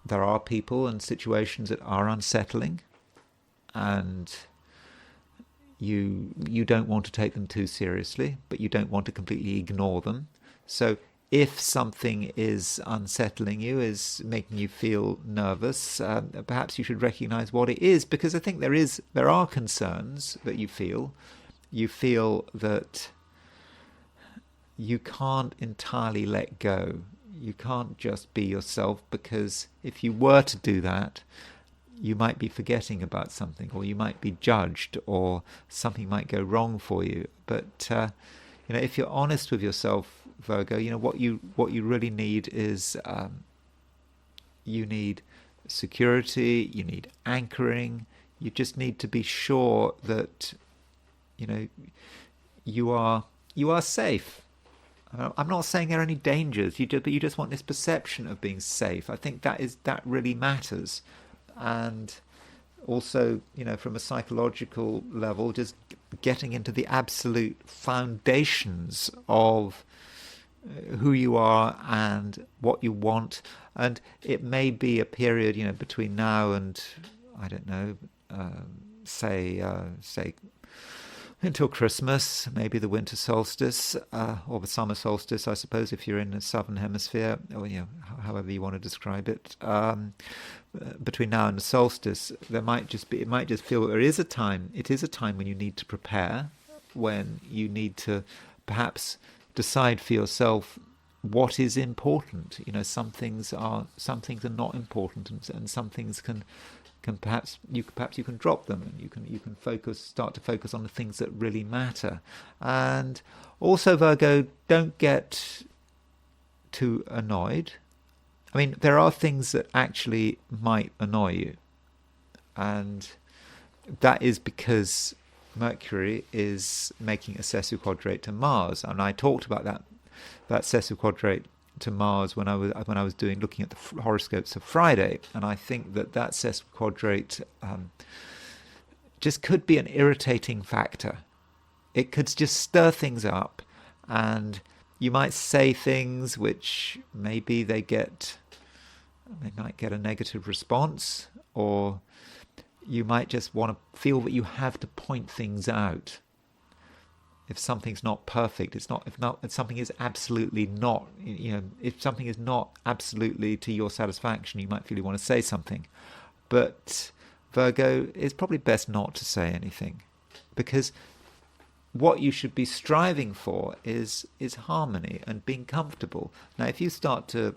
there are people and situations that are unsettling, and you don't want to take them too seriously, but you don't want to completely ignore them. So if something is unsettling you, is making you feel nervous, perhaps you should recognize what it is, because I think there are concerns that you feel. You feel that you can't entirely let go. You can't just be yourself, because if you were to do that, you might be forgetting about something, or you might be judged, or something might go wrong for you. But if you're honest with yourself, Virgo, what you really need is you need security, you need anchoring. You just need to be sure that you are safe. I'm not saying there are any dangers. But you just want this perception of being safe. I think that really matters. And also, from a psychological level, just getting into the absolute foundations of who you are and what you want. And it may be a period, between now and, I don't know, say until Christmas, maybe the winter solstice, or the summer solstice, I suppose, if you're in the southern hemisphere, or however you want to describe it. Between now and the solstice, it might just feel that it is a time when you need to prepare, when you need to perhaps decide for yourself what is important. Some things are not important, and some things can perhaps you can drop them, and you can start to focus on the things that really matter. And also, Virgo, don't get too annoyed. I mean, there are things that actually might annoy you, and that is because Mercury is making a sesquiquadrate to Mars, and I talked about that sesquiquadrate to Mars when I was looking at the horoscopes of Friday, and I think that sesquiquadrate just could be an irritating factor. It could just stir things up, and you might say things which maybe they might get a negative response, or you might just want to feel that you have to point things out. If something's not perfect, if something is absolutely not, if something is not absolutely to your satisfaction, you might feel you want to say something. But Virgo, it's probably best not to say anything, because what you should be striving for is harmony and being comfortable. Now, if you start to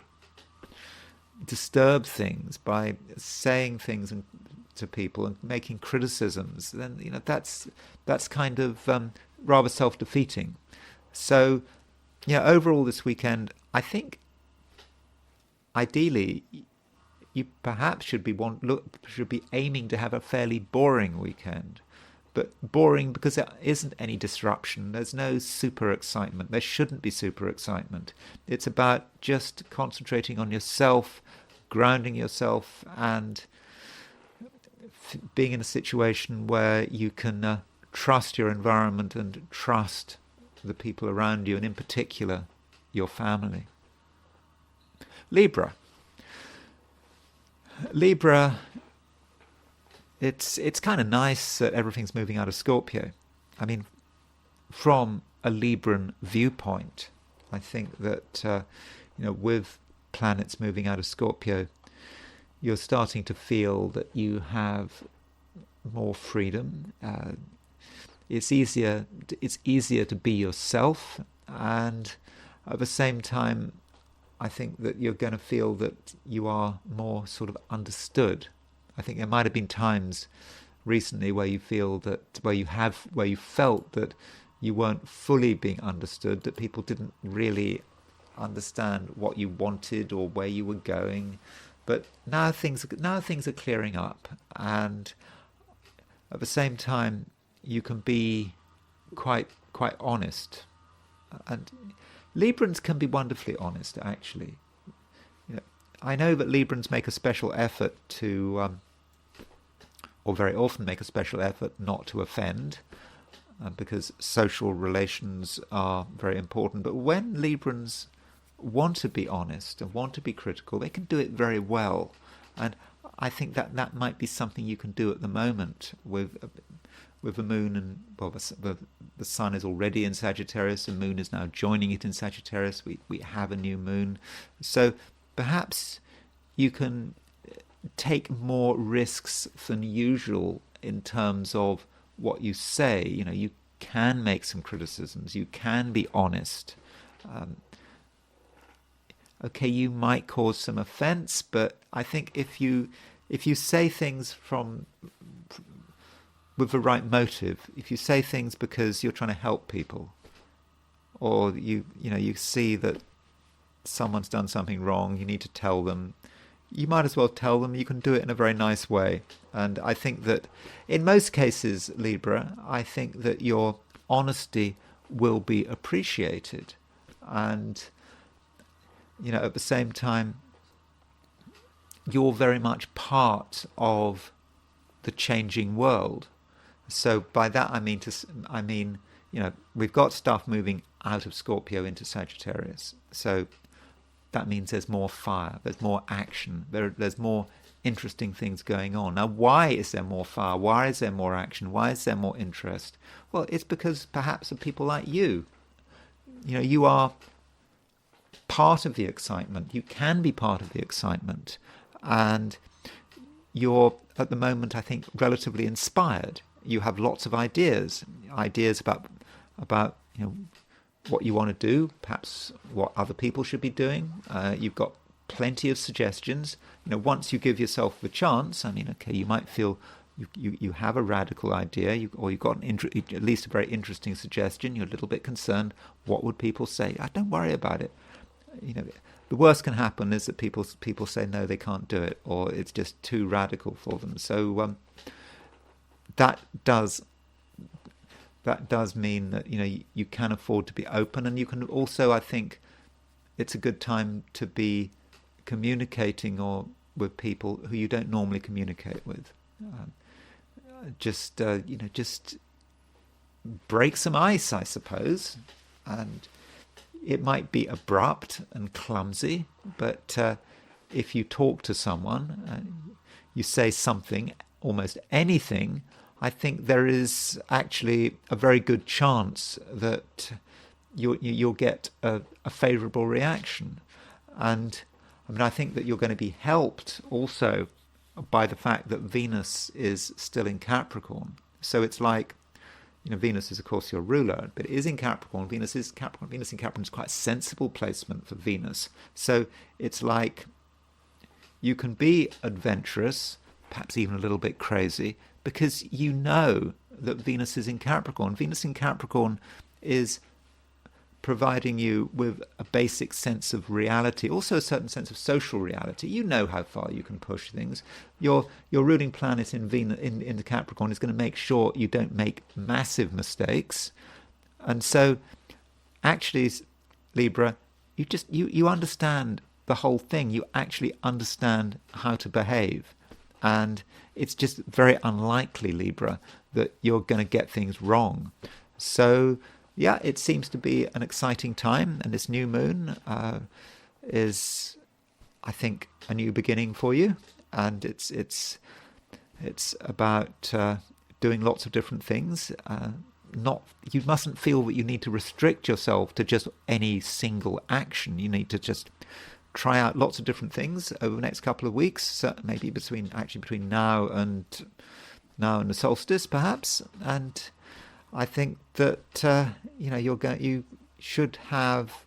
disturb things by saying things to people and making criticisms, then that's kind of rather self-defeating. So, overall this weekend, I think ideally you perhaps should be aiming to have a fairly boring weekend. But boring because there isn't any disruption. There's no super excitement. There shouldn't be super excitement. It's about just concentrating on yourself, grounding yourself, and being in a situation where you can trust your environment and trust the people around you, and in particular, your family. Libra. It's kind of nice that everything's moving out of Scorpio. I mean, from a Libran viewpoint, I think that with planets moving out of Scorpio, you're starting to feel that you have more freedom. It's easier to be yourself, and at the same time, I think that you're going to feel that you are more sort of understood. I think there might have been times recently where you felt that you weren't fully being understood, that people didn't really understand what you wanted or where you were going. But now things are clearing up, and at the same time you can be quite honest. And Librans can be wonderfully honest, actually. I know that Librans make a special effort to, or very often make a special effort not to offend, because social relations are very important. But when Librans want to be honest and want to be critical, they can do it very well. And I think that might be something you can do at the moment with the moon, and the sun is already in Sagittarius, the moon is now joining it in Sagittarius. We have a new moon, so perhaps you can take more risks than usual in terms of what you say. You can make some criticisms, you can be honest. Okay, you might cause some offense, but I think if you say things with the right motive, if you say things because you're trying to help people, or you see that someone's done something wrong, you need to tell them, you might as well tell them. You can do it in a very nice way. And I think that in most cases, Libra, I think that your honesty will be appreciated. And at the same time, you're very much part of the changing world. So by that I mean we've got stuff moving out of Scorpio into Sagittarius. So that means there's more fire, there's more action, there's more interesting things going on. Now, why is there more fire? Why is there more action? Why is there more interest? Well, it's because perhaps of people like you. You are part of the excitement. You can be part of the excitement. And you're, at the moment, I think, relatively inspired. You have lots of ideas about what you want to do, perhaps what other people should be doing. You've got plenty of suggestions. Once you give yourself the chance, you might feel you have a radical idea, or you've got at least a very interesting suggestion. You're a little bit concerned. What would people say? Don't worry about it. The worst can happen is that people say no, they can't do it, or it's just too radical for them. So that does mean that you can afford to be open, and you can also, I think, it's a good time to be communicating with people who you don't normally communicate with. Just break some ice, I suppose, and it might be abrupt and clumsy, but if you talk to someone, you say something, almost anything, I think there is actually a very good chance that you'll get a favourable reaction. And I think that you're going to be helped also by the fact that Venus is still in Capricorn. So it's like, Venus is, of course, your ruler, but it is in Capricorn. Venus is Capricorn. Venus in Capricorn is quite a sensible placement for Venus. So it's like you can be adventurous, perhaps even a little bit crazy, because you know that Venus is in Capricorn. Venus in Capricorn is providing you with a basic sense of reality, also a certain sense of social reality. You know how far you can push things. Your ruling planet in Venus in the Capricorn is going to make sure you don't make massive mistakes. And so actually, Libra, you understand the whole thing. You actually understand how to behave. And it's just very unlikely, Libra, that you're going to get things wrong. So yeah, it seems to be an exciting time, and this new moon is, I think, a new beginning for you, and it's about doing lots of different things. You mustn't feel that you need to restrict yourself to just any single action. You need to just try out lots of different things over the next couple of weeks, so maybe between now and the solstice, perhaps, and I think that you should have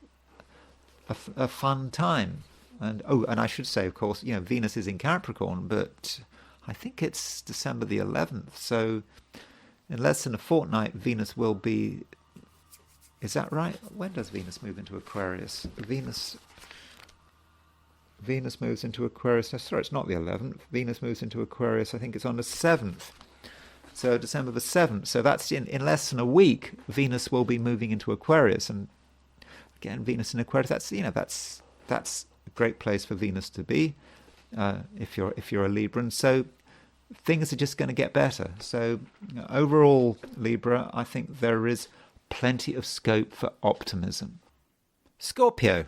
a fun time. And I should say, of course, Venus is in Capricorn, but I think it's December the 11th. So in less than a fortnight, Venus will be. Is that right? When does Venus move into Aquarius? Venus moves into Aquarius. No, sorry, it's not the 11th. Venus moves into Aquarius. I think it's on the 7th. So December the 7th. So that's in less than a week. Venus will be moving into Aquarius, and again, Venus in Aquarius. That's a great place for Venus to be if you're a Libran. So things are just going to get better. So overall, Libra, I think there is plenty of scope for optimism. Scorpio.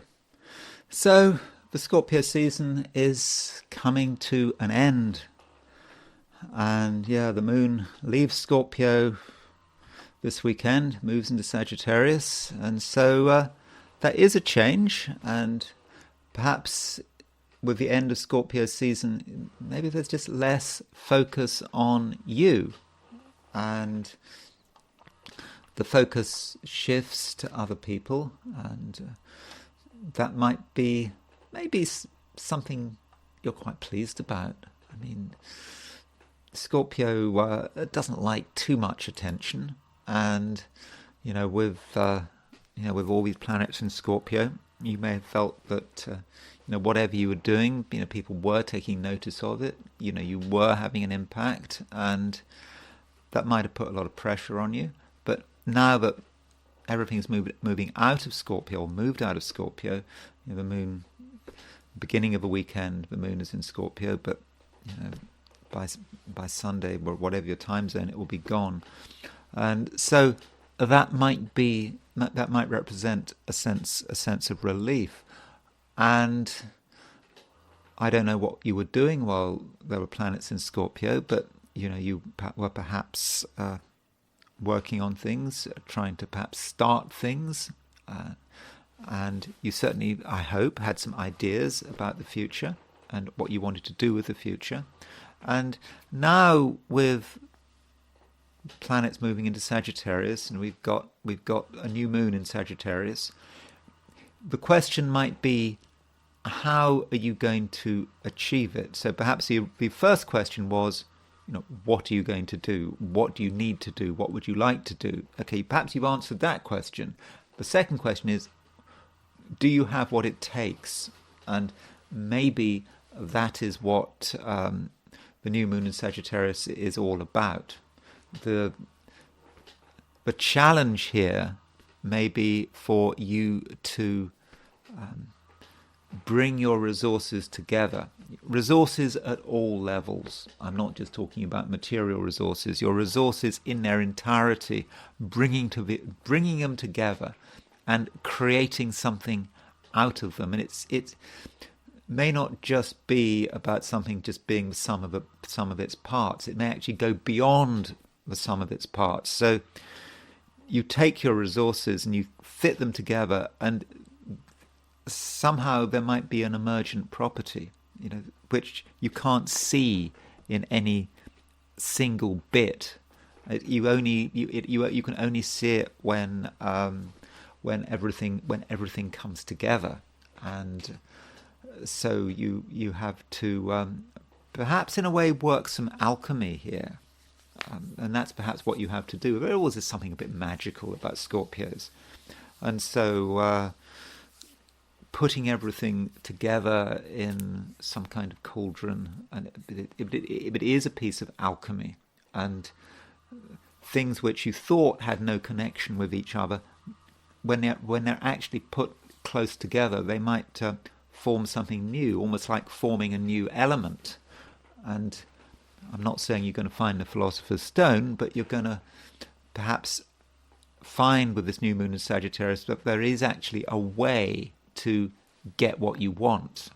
So the Scorpio season is coming to an end. And yeah, the moon leaves Scorpio this weekend, moves into Sagittarius. And so that is a change. And perhaps with the end of Scorpio season, maybe there's just less focus on you. And the focus shifts to other people. And that might be maybe something you're quite pleased about. I mean, Scorpio doesn't like too much attention, and with all these planets in Scorpio, you may have felt that whatever you were doing, people were taking notice of it. You were having an impact, and that might have put a lot of pressure on you. But now that everything's moving out of Scorpio, or moved out of Scorpio, the moon, beginning of a weekend, the moon is in Scorpio, but by Sunday, or whatever your time zone, it will be gone. And so that might represent a sense of relief. And I don't know what you were doing while there were planets in Scorpio, but you were perhaps working on things, trying to perhaps start things, and you certainly, I hope, had some ideas about the future and what you wanted to do with the future. And now with planets moving into Sagittarius, and we've got a new moon in Sagittarius, the question might be, how are you going to achieve it? So perhaps the first question was, what are you going to do? What do you need to do? What would you like to do? Okay, perhaps you've answered that question. The second question is, do you have what it takes? And maybe that is what the new moon in Sagittarius is all about. The challenge here may be for you to bring your resources together. Resources at all levels. I'm not just talking about material resources. Your resources in their entirety, bringing them together and creating something out of them. And it may not just be about something just being the sum of its parts. It may actually go beyond the sum of its parts. So you take your resources and you fit them together, and somehow there might be an emergent property. which you can't see in any single bit. You can only see it when everything comes together, and so you have to perhaps in a way work some alchemy here, and that's perhaps what you have to do. There always is something a bit magical about Scorpios, and so putting everything together in some kind of cauldron, and it is a piece of alchemy, and things which you thought had no connection with each other, when they're actually put close together, they might form something new, almost like forming a new element. And I'm not saying you're going to find the Philosopher's Stone, but you're going to perhaps find with this new moon in Sagittarius that there is actually a way to get what you want.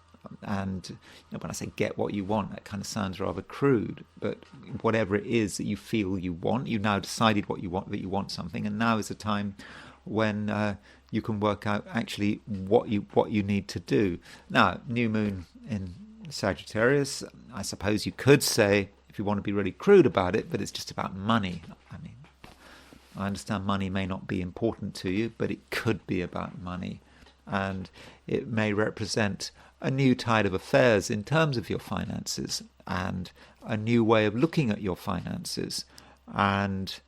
And when I say get what you want, that kind of sounds rather crude, but whatever it is that you feel you want, you now decided what you want, that you want something, and now is the time when you can work out actually what you need to do. Now, new moon in Sagittarius, I suppose you could say, if you want to be really crude about it, but it's just about money. I mean, I understand money may not be important to you, but it could be about money, and it may represent a new tide of affairs in terms of your finances, and a new way of looking at your finances, and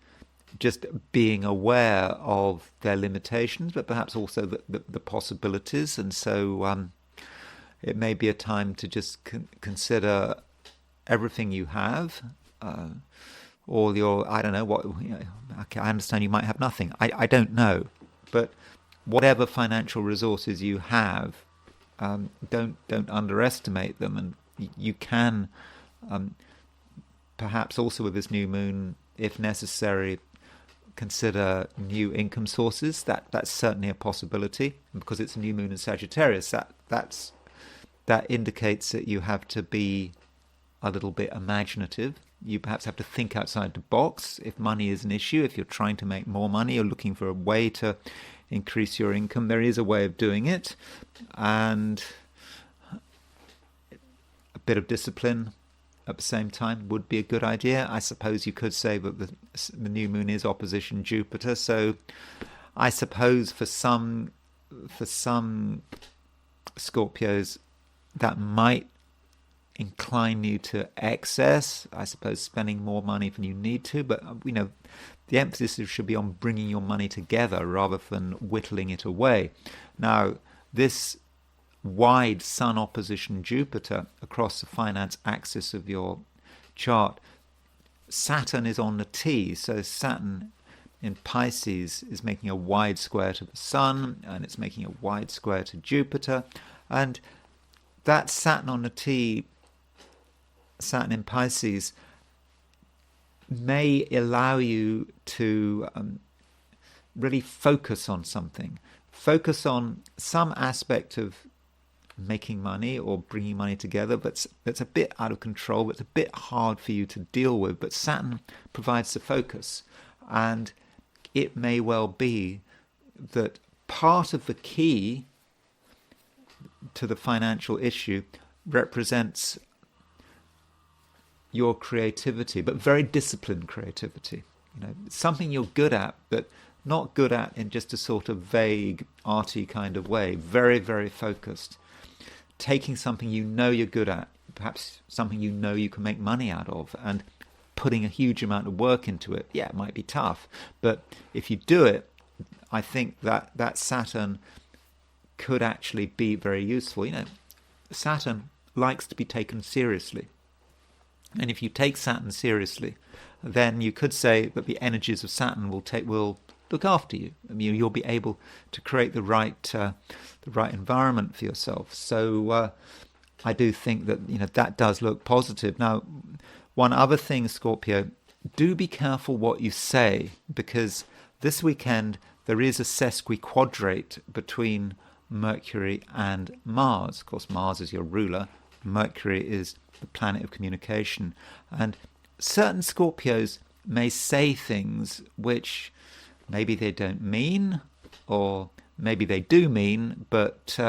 just being aware of their limitations, but perhaps also the possibilities. And so it may be a time to just consider everything you have, all your, I don't know what, okay, I understand you might have nothing, I don't know, but whatever financial resources you have, don't underestimate them. And you can perhaps also with this new moon, if necessary, consider new income sources. That's certainly a possibility, and because it's a new moon in Sagittarius, that indicates that you have to be a little bit imaginative. You perhaps have to think outside the box if money is an issue. If you're trying to make more money or looking for a way to increase your income, there is a way of doing it, and a bit of discipline at the same time would be a good idea. I suppose you could say that the new moon is opposition Jupiter, so I suppose for some Scorpios that might incline you to excess, I suppose, spending more money than you need to, but the emphasis should be on bringing your money together rather than whittling it away. Now, this wide Sun opposition Jupiter across the finance axis of your chart, Saturn is on the T, so Saturn in Pisces is making a wide square to the Sun, and it's making a wide square to Jupiter, and that Saturn on the T, Saturn in Pisces, may allow you to really focus on something. Focus on some aspect of making money or bringing money together that's a bit out of control, that's a bit hard for you to deal with, but Saturn provides the focus. And it may well be that part of the key to the financial issue represents your creativity, but very disciplined creativity. Something you're good at, but not good at in just a sort of vague, arty kind of way. Very, very focused. Taking something you're good at, perhaps something you can make money out of, and putting a huge amount of work into it. Yeah, it might be tough, but if you do it, I think that Saturn could actually be very useful. Saturn likes to be taken seriously. And if you take Saturn seriously, then you could say that the energies of Saturn will look after you. You'll be able to create the right environment for yourself. So I do think that that does look positive. Now, one other thing, Scorpio, do be careful what you say, because this weekend there is a sesquiquadrate between Mercury and Mars. Of course, Mars is your ruler. Mercury is the planet of communication. And certain Scorpios may say things which maybe they don't mean, or maybe they do mean, but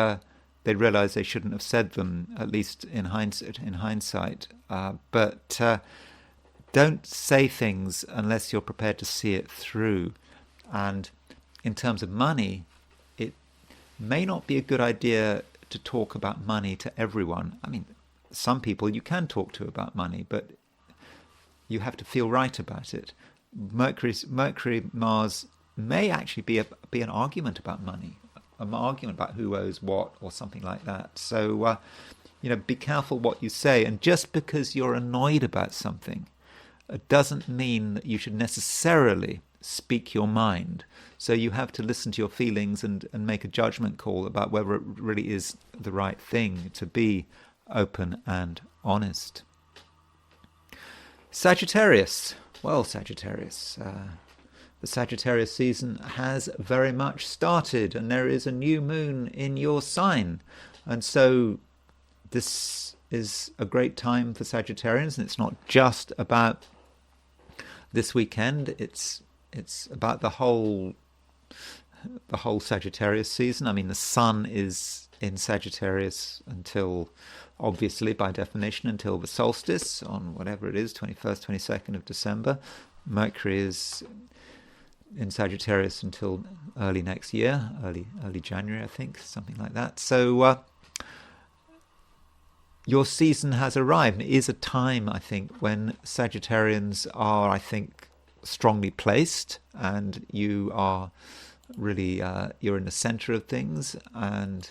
they realise they shouldn't have said them, at least in hindsight. But don't say things unless you're prepared to see it through. And in terms of money, it may not be a good idea to talk about money to everyone. I mean, some people you can talk to about money, but you have to feel right about it. Mercury, Mars may actually be an argument about money, an argument about who owes what or something like that. So, be careful what you say. And just because you're annoyed about something, it doesn't mean that you should necessarily speak your mind. So you have to listen to your feelings and make a judgment call about whether it really is the right thing to be open and honest. Sagittarius. Well, Sagittarius, the Sagittarius season has very much started, and there is a new moon in your sign. And so this is a great time for Sagittarians, and it's not just about this weekend. It's about the whole Sagittarius season. I mean, the sun is in Sagittarius until, obviously, by definition, until the solstice on whatever it is, 21st, 22nd of December. Mercury is in Sagittarius until early next year, early January, I think, something like that. So your season has arrived. It is a time, I think, when Sagittarians are, I think, strongly placed, and you are really you're in the center of things, and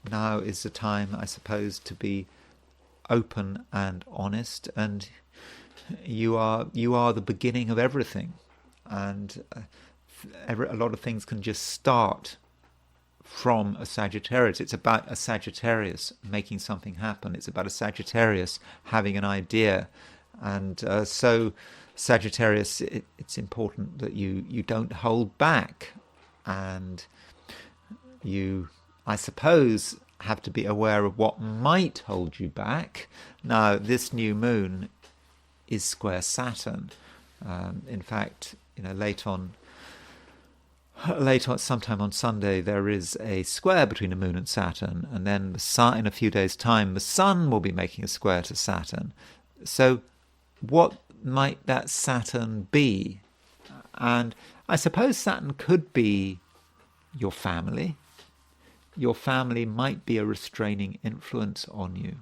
now is the time, I suppose, to be open and honest, and you are the beginning of everything, and a lot of things can just start from a Sagittarius. It's about a Sagittarius making something happen. It's about a Sagittarius having an idea, and so Sagittarius, it's important that you don't hold back, and you, I suppose, have to be aware of what might hold you back. Now, this new moon is square Saturn. In fact, late on, sometime on Sunday, there is a square between the moon and Saturn, and then the sun, in a few days' time, the sun will be making a square to Saturn. So, what might that Saturn be? And I suppose Saturn could be your family. Your family might be a restraining influence on you.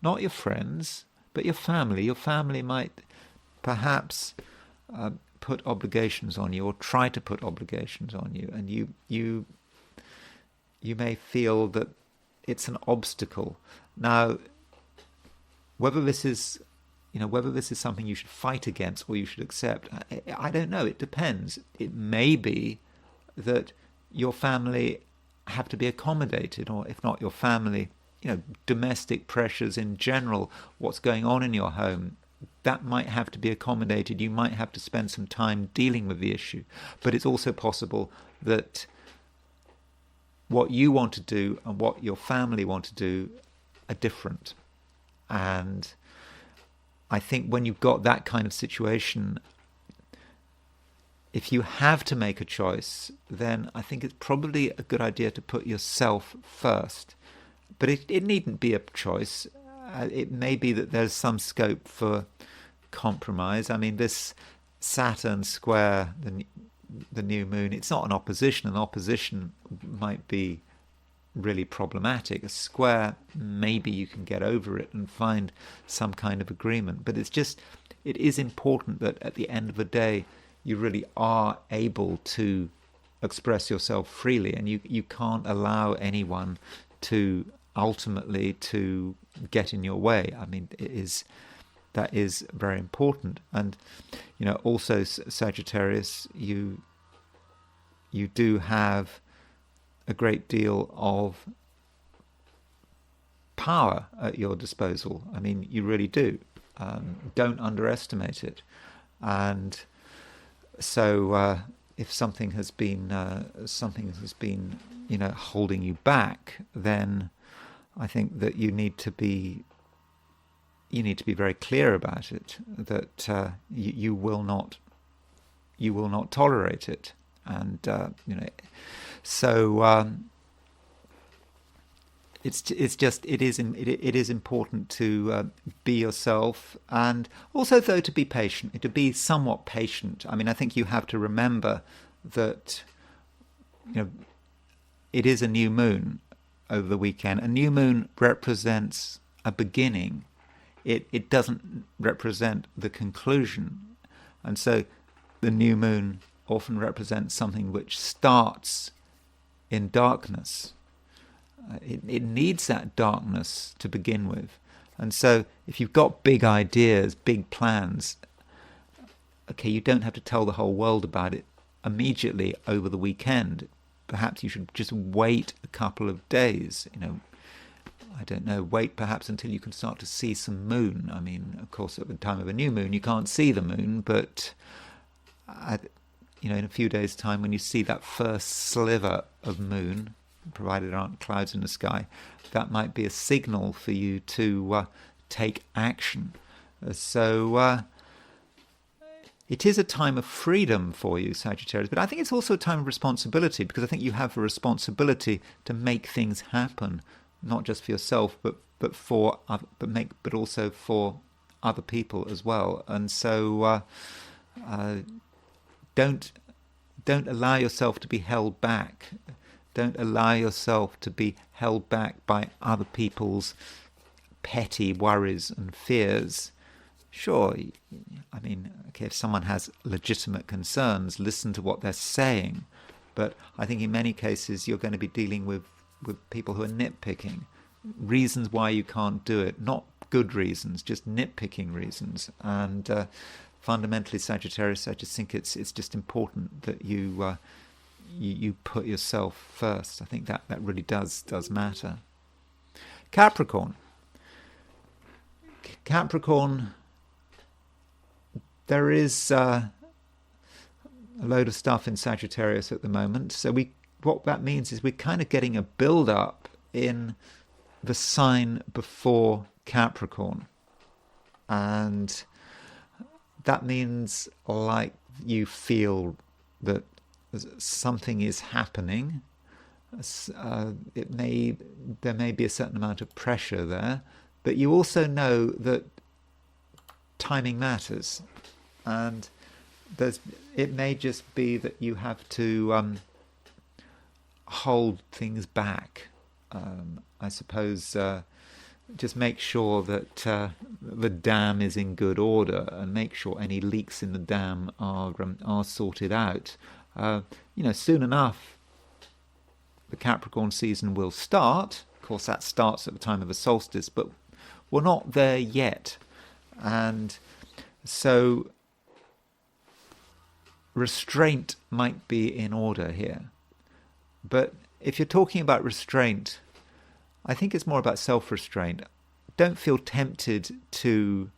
Not your friends, but your family. Your family might perhaps put obligations on you, or try to put obligations on you, and you may feel that it's an obstacle. Now, whether this is something you should fight against or you should accept, I don't know. It depends. It may be that your family have to be accommodated, or if not your family, domestic pressures in general, what's going on in your home, that might have to be accommodated. You might have to spend some time dealing with the issue. But it's also possible that what you want to do and what your family want to do are different. And I think when you've got that kind of situation, if you have to make a choice, then I think it's probably a good idea to put yourself first. But it needn't be a choice. It may be that there's some scope for compromise. I mean, this Saturn square, the new moon, it's not an opposition. An opposition might be really problematic. A square, maybe you can get over it and find some kind of agreement. But it is important that at the end of the day, you really are able to express yourself freely, and you can't allow anyone to ultimately to get in your way. I mean, that is very important. And also Sagittarius, you do have a great deal of power at your disposal. I mean, you really do. Don't underestimate it. And so if something has been holding you back, then I think that you need to be very clear about it, that you will not tolerate it. And so it is important to be yourself, and also though to be patient, to be somewhat patient. I mean, I think you have to remember that it is a new moon over the weekend. A new moon represents a beginning. It doesn't represent the conclusion, and so the new moon often represents something which starts in darkness. It needs that darkness to begin with. And so if you've got big ideas, big plans, okay, you don't have to tell the whole world about it immediately over the weekend. Perhaps you should just wait a couple of days, I don't know, wait perhaps until you can start to see some moon. I mean, of course, at the time of a new moon, you can't see the moon, but in a few days' time, when you see that first sliver of moon, provided there aren't clouds in the sky, that might be a signal for you to take action. So it is a time of freedom for you, Sagittarius, but I think it's also a time of responsibility, because I think you have a responsibility to make things happen, not just for yourself, but also for other people as well. And so don't allow yourself to be held back. Don't allow yourself to be held back by other people's petty worries and fears. Sure, I mean, okay, if someone has legitimate concerns, listen to what they're saying. But I think in many cases you're going to be dealing with people who are nitpicking. Reasons why you can't do it, not good reasons, just nitpicking reasons. And fundamentally, Sagittarius, I just think it's just important that you put yourself first. I think that really does matter. Capricorn, there is a load of stuff in Sagittarius at the moment. So what that means is we're kind of getting a build-up in the sign before Capricorn. And that means like you feel that something is happening. There may be a certain amount of pressure there, but you also know that timing matters, and it may just be that you have to hold things back. I suppose just make sure that the dam is in good order, and make sure any leaks in the dam are sorted out. Soon enough, the Capricorn season will start. Of course, that starts at the time of the solstice, but we're not there yet. And so restraint might be in order here. But if you're talking about restraint, I think it's more about self-restraint. Don't feel tempted to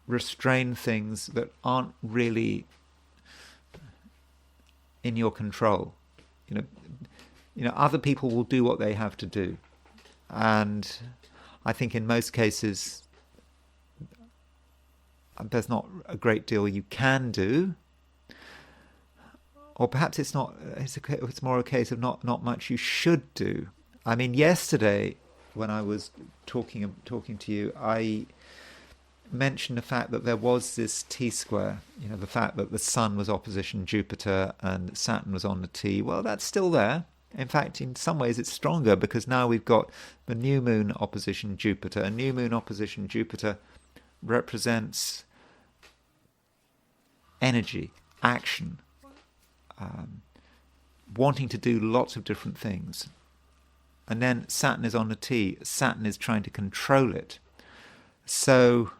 restrain things that aren't really in your control. Other people will do what they have to do, and I think in most cases there's not a great deal you can do, or perhaps it's more a case of not much you should do. I mean, yesterday when I was talking to you, I mentioned the fact that there was this T-square, the fact that the Sun was opposition Jupiter and Saturn was on the T. Well, that's still there. In fact, in some ways it's stronger, because now we've got the new moon opposition Jupiter. A new moon opposition Jupiter represents energy, action, wanting to do lots of different things. And then Saturn is on the T. Saturn is trying to control it. So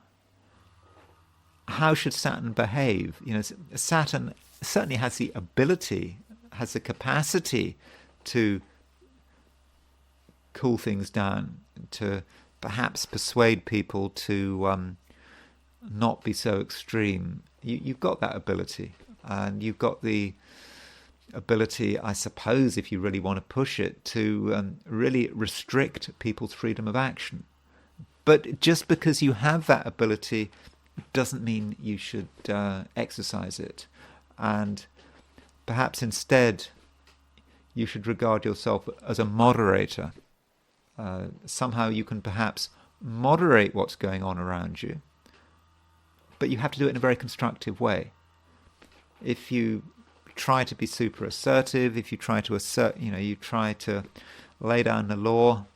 how should Saturn behave? Saturn certainly has the ability, has the capacity to cool things down, to perhaps persuade people to not be so extreme. You've got that ability, and you've got the ability, I suppose, if you really want to push it, to really restrict people's freedom of action. But just because you have that ability doesn't mean you should exercise it. And perhaps instead you should regard yourself as a moderator. Somehow you can perhaps moderate what's going on around you, but you have to do it in a very constructive way. If you try to be super assertive, if you try to you try to lay down the law,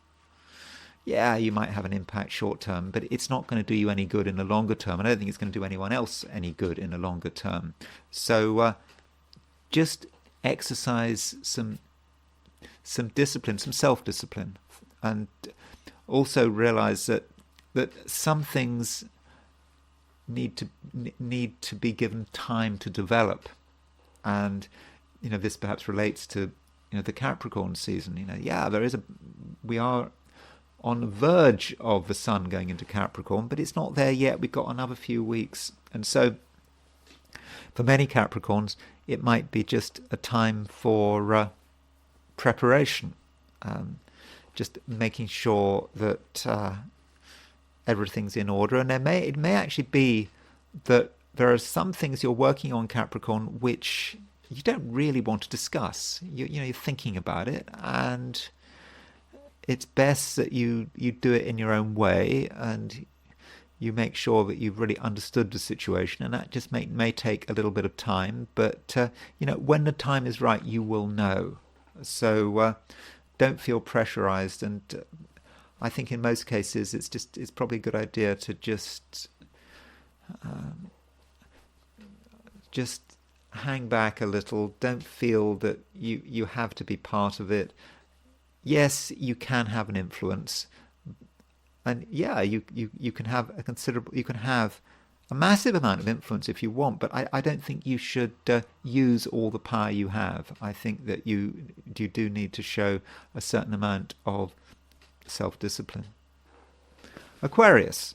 yeah, you might have an impact short term, but it's not going to do you any good in the longer term. I don't think it's going to do anyone else any good in the longer term. So just exercise some discipline, some self-discipline, and also realize that some things need to be given time to develop. And this perhaps relates to the Capricorn season. We are on the verge of the sun going into Capricorn, but it's not there yet. We've got another few weeks. And so for many Capricorns, it might be just a time for preparation, just making sure that everything's in order. And it may actually be that there are some things you're working on, Capricorn, which you don't really want to discuss. You're thinking about it, and it's best that you do it in your own way, and you make sure that you've really understood the situation, and that just may take a little bit of time. But when the time is right, you will know. So don't feel pressurized, and I think in most cases it's probably a good idea to just hang back a little. Don't feel that you have to be part of it. Yes, you can have an influence, and you can have a massive amount of influence if you want, but I don't think you should use all the power you have. I think that you do need to show a certain amount of self-discipline. Aquarius,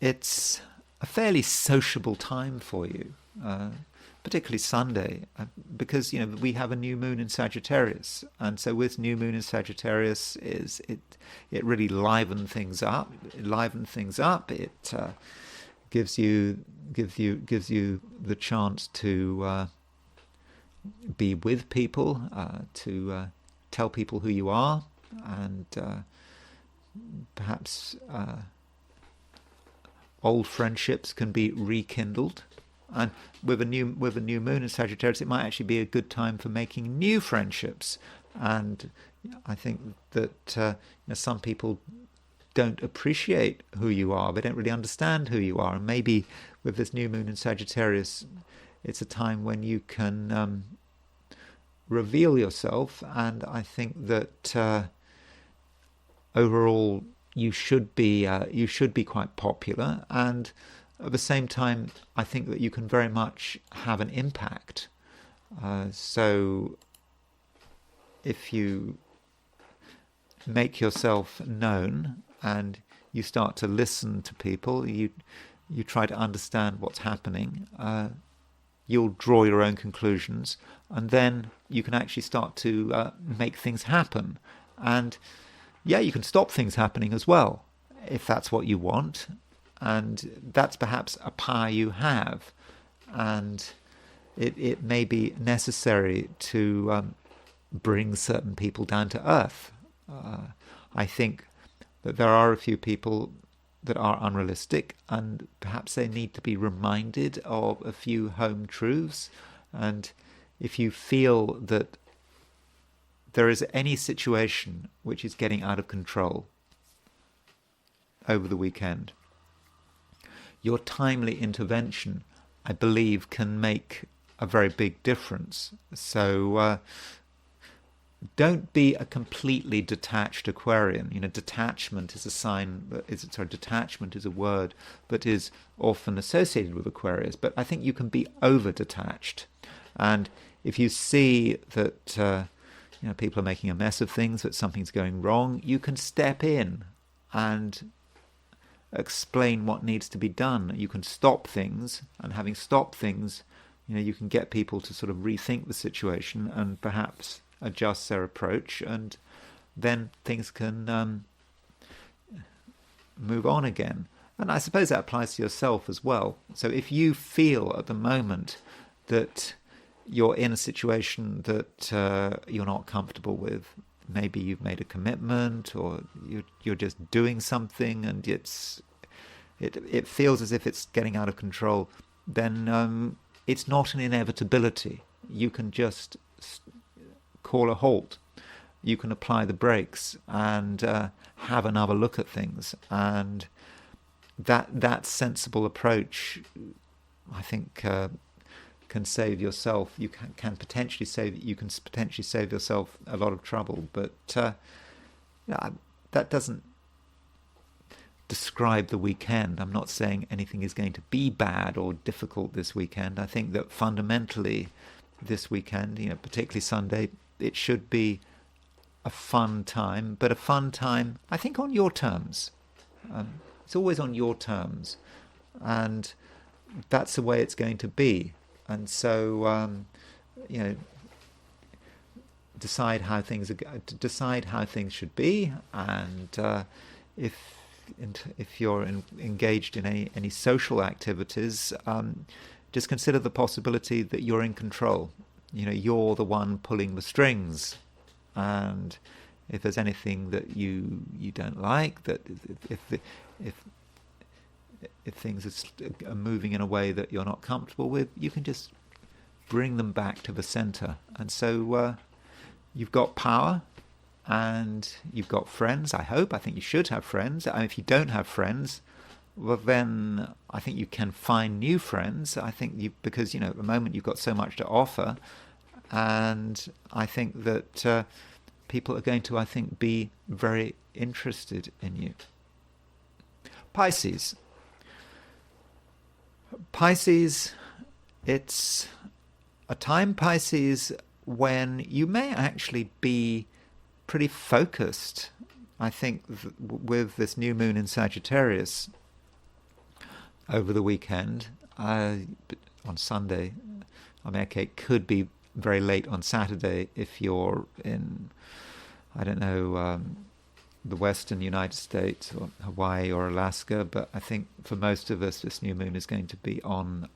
it's a fairly sociable time for you, particularly Sunday, because we have a new moon in Sagittarius, and so with new moon in Sagittarius, it really livens things up. It gives you the chance to be with people, to tell people who you are, and perhaps old friendships can be rekindled. And with a new moon in Sagittarius, it might actually be a good time for making new friendships. And I think that some people don't appreciate who you are. They don't really understand who you are. And maybe with this new moon in Sagittarius, it's a time when you can reveal yourself. And I think that overall you should be quite popular. And at the same time, I think that you can very much have an impact. So if you make yourself known and you start to listen to people, you try to understand what's happening, you'll draw your own conclusions, and then you can actually start to make things happen. And you can stop things happening as well, if that's what you want. And that's perhaps a power you have, and it may be necessary to bring certain people down to earth. I think that there are a few people that are unrealistic, and perhaps they need to be reminded of a few home truths. And if you feel that there is any situation which is getting out of control over the weekend, your timely intervention, I believe, can make a very big difference. So don't be a completely detached Aquarian. Detachment is detachment is a word that is often associated with Aquarius, but I think you can be over-detached. And if you see that people are making a mess of things, that something's going wrong, you can step in and explain what needs to be done. You can stop things, and having stopped things, you can get people to sort of rethink the situation and perhaps adjust their approach, and then things can move on again. And I suppose that applies to yourself as well. So if you feel at the moment that you're in a situation that you're not comfortable with. Maybe you've made a commitment, or you're just doing something, and it feels as if it's getting out of control. Then it's not an inevitability. You can just call a halt. You can apply the brakes and have another look at things. And that sensible approach, I think, can save yourself. You can potentially save yourself a lot of trouble. But that doesn't describe the weekend. I'm not saying anything is going to be bad or difficult this weekend. I think that fundamentally this weekend, particularly Sunday, it should be a fun time, but a fun time, I think, on your terms. It's always on your terms, and that's the way it's going to be. And so, decide how things should be, and if you're engaged in any social activities, just consider the possibility that you're in control. You're the one pulling the strings, and if there's anything that you don't like, that if things are moving in a way that you're not comfortable with, you can just bring them back to the center. And so you've got power, and you've got friends. I think you should have friends. And if you don't have friends, well, then I think you can find new friends. I think because at the moment you've got so much to offer, and I think that people are going to, be very interested in you. Pisces, it's a time, Pisces, when you may actually be pretty focused. I think with this new moon in Sagittarius over the weekend, on Sunday, it could be very late on Saturday if you're in, the western United States or Hawaii or Alaska, but I think for most of us this new moon is going to be on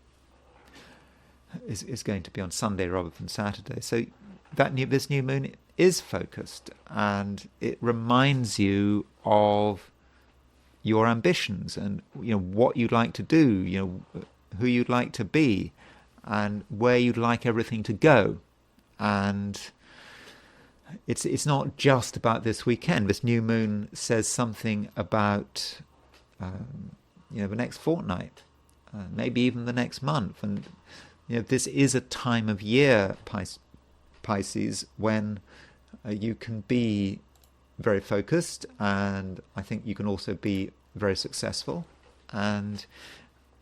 Sunday rather than Saturday. So this new moon is focused, and it reminds you of your ambitions and what you'd like to do, who you'd like to be, and where you'd like everything to go. And it's not just about this weekend. This new moon says something about the next fortnight, maybe even the next month. And this is a time of year, Pisces, when you can be very focused, and I think you can also be very successful. And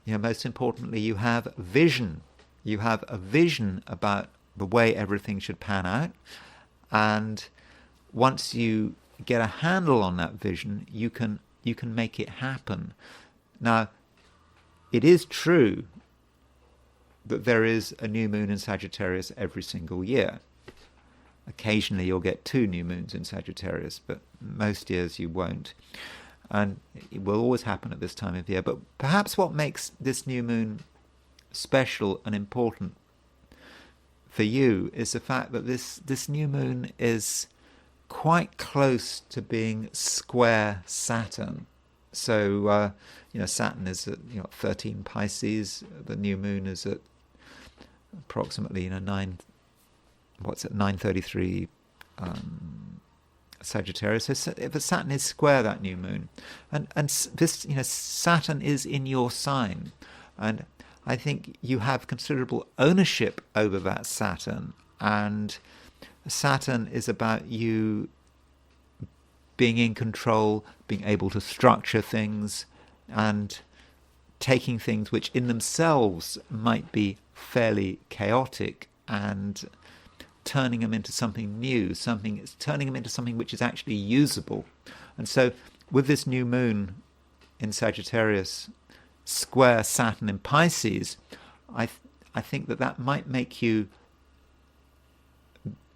most importantly, you have vision. You have a vision about the way everything should pan out. And once you get a handle on that vision, you can make it happen. Now, it is true that there is a new moon in Sagittarius every single year. Occasionally you'll get 2 new moons in Sagittarius, but most years you won't. And it will always happen at this time of year. But perhaps what makes this new moon special and important for you is the fact that this new moon is quite close to being square Saturn. So Saturn is at 13 Pisces. The new moon is at approximately 933 Sagittarius. So if Saturn is square that new moon, and this Saturn is in your sign, and I think you have considerable ownership over that Saturn, and Saturn is about you being in control, being able to structure things, and taking things which in themselves might be fairly chaotic and turning them into something new, turning them into something which is actually usable. And so with this new moon in Sagittarius, square Saturn in Pisces, I think that might make you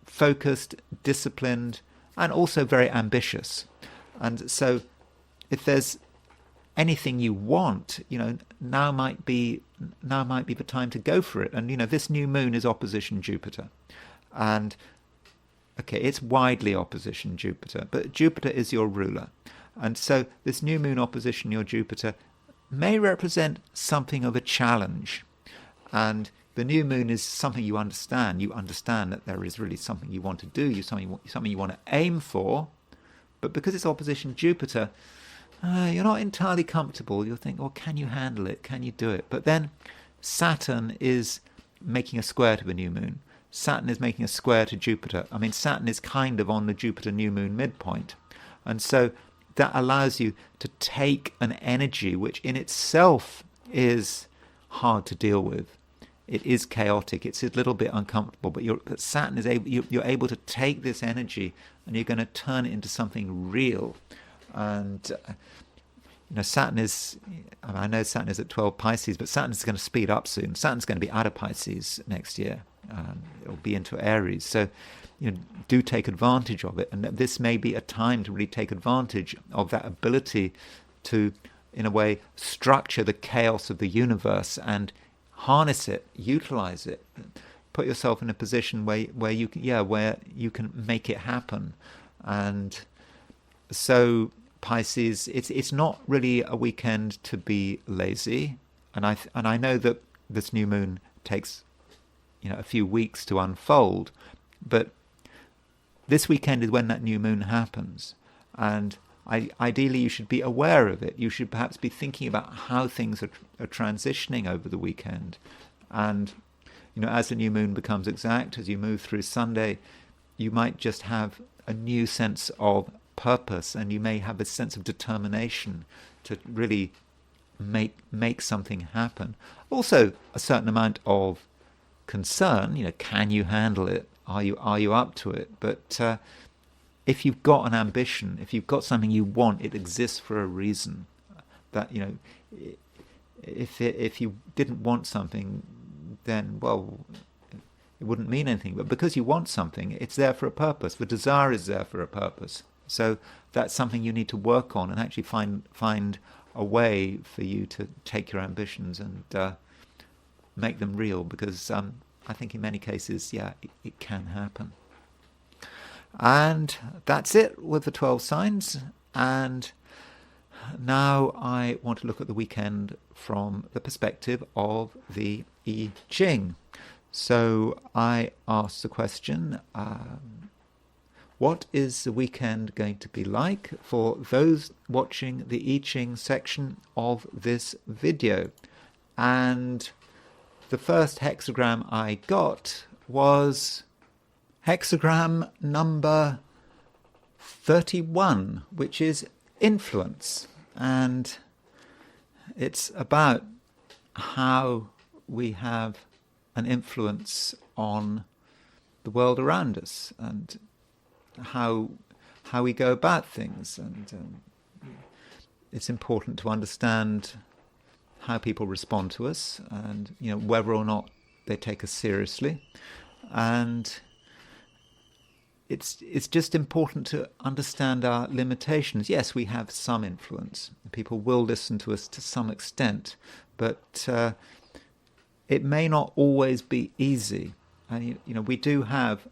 focused, disciplined, and also very ambitious. And so if there's anything you want, now might be the time to go for it. And this new moon is opposition Jupiter, and okay, it's widely opposition Jupiter, but Jupiter is your ruler, and so this new moon opposition your Jupiter may represent something of a challenge. And the new moon is something you understand. You understand that there is really something you want to do, something you want to aim for. But because it's opposition Jupiter, you're not entirely comfortable. You'll think, well, can you handle it? Can you do it? But then Saturn is making a square to the new moon. Saturn is making a square to Jupiter. I mean, Saturn is kind of on the Jupiter new moon midpoint. And so that allows you to take an energy which in itself is hard to deal with. It is chaotic. It's a little bit uncomfortable, but Saturn is you're able to take this energy and you're going to turn it into something real. And Saturn is, I know Saturn is at 12 Pisces, but Saturn is going to speed up soon. Saturn's going to be out of Pisces next year. It'll be into Aries. So, do take advantage of it. And this may be a time to really take advantage of that ability to, in a way, structure the chaos of the universe and harness it, utilize it, put yourself in a position where you can make it happen. And so Pisces, it's not really a weekend to be lazy, and I know that this new moon takes a few weeks to unfold, but this weekend is when that new moon happens, and ideally you should be aware of it. You should perhaps be thinking about how things are transitioning over the weekend, and as the new moon becomes exact, as you move through Sunday, you might just have a new sense of purpose, and you may have a sense of determination to really make something happen. Also, a certain amount of concern. Can you handle it? Are you up to it? But if you've got an ambition, if you've got something you want, it exists for a reason. That if you didn't want something, then it wouldn't mean anything. But because you want something, it's there for a purpose. The desire is there for a purpose. So that's something you need to work on and actually find a way for you to take your ambitions and make them real. Because I think in many cases, it can happen. And that's it with the 12 signs. And now I want to look at the weekend from the perspective of the I Ching. So I asked the question, what is the weekend going to be like for those watching the I Ching section of this video? And the first hexagram I got was hexagram number 31, which is influence. And it's about how we have an influence on the world around us and how we go about things. And it's important to understand how people respond to us and whether or not they take us seriously. And it's just important to understand our limitations. Yes, we have some influence. People will listen to us to some extent, but it may not always be easy. And we do have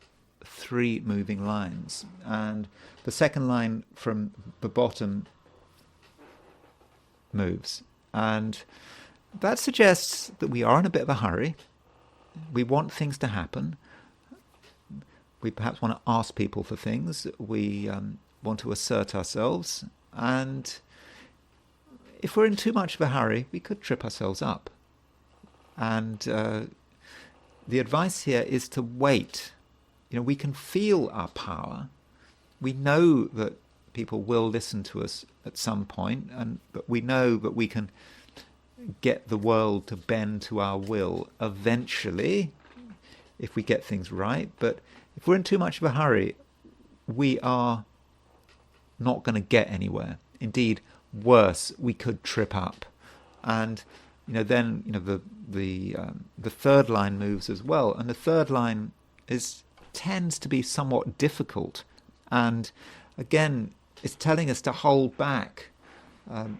3 moving lines, and the second line from the bottom moves, and that suggests that we are in a bit of a hurry. We want things to happen. We perhaps want to ask people for things. We want to assert ourselves. And if we're in too much of a hurry, we could trip ourselves up. And the advice here is to wait. We can feel our power. We know that people will listen to us at some point, but we know that we can get the world to bend to our will eventually if we get things right. But if we're in too much of a hurry, we are not going to get anywhere. Indeed, worse, we could trip up. And then the third line moves as well, and the third line tends to be somewhat difficult, and again, it's telling us to hold back.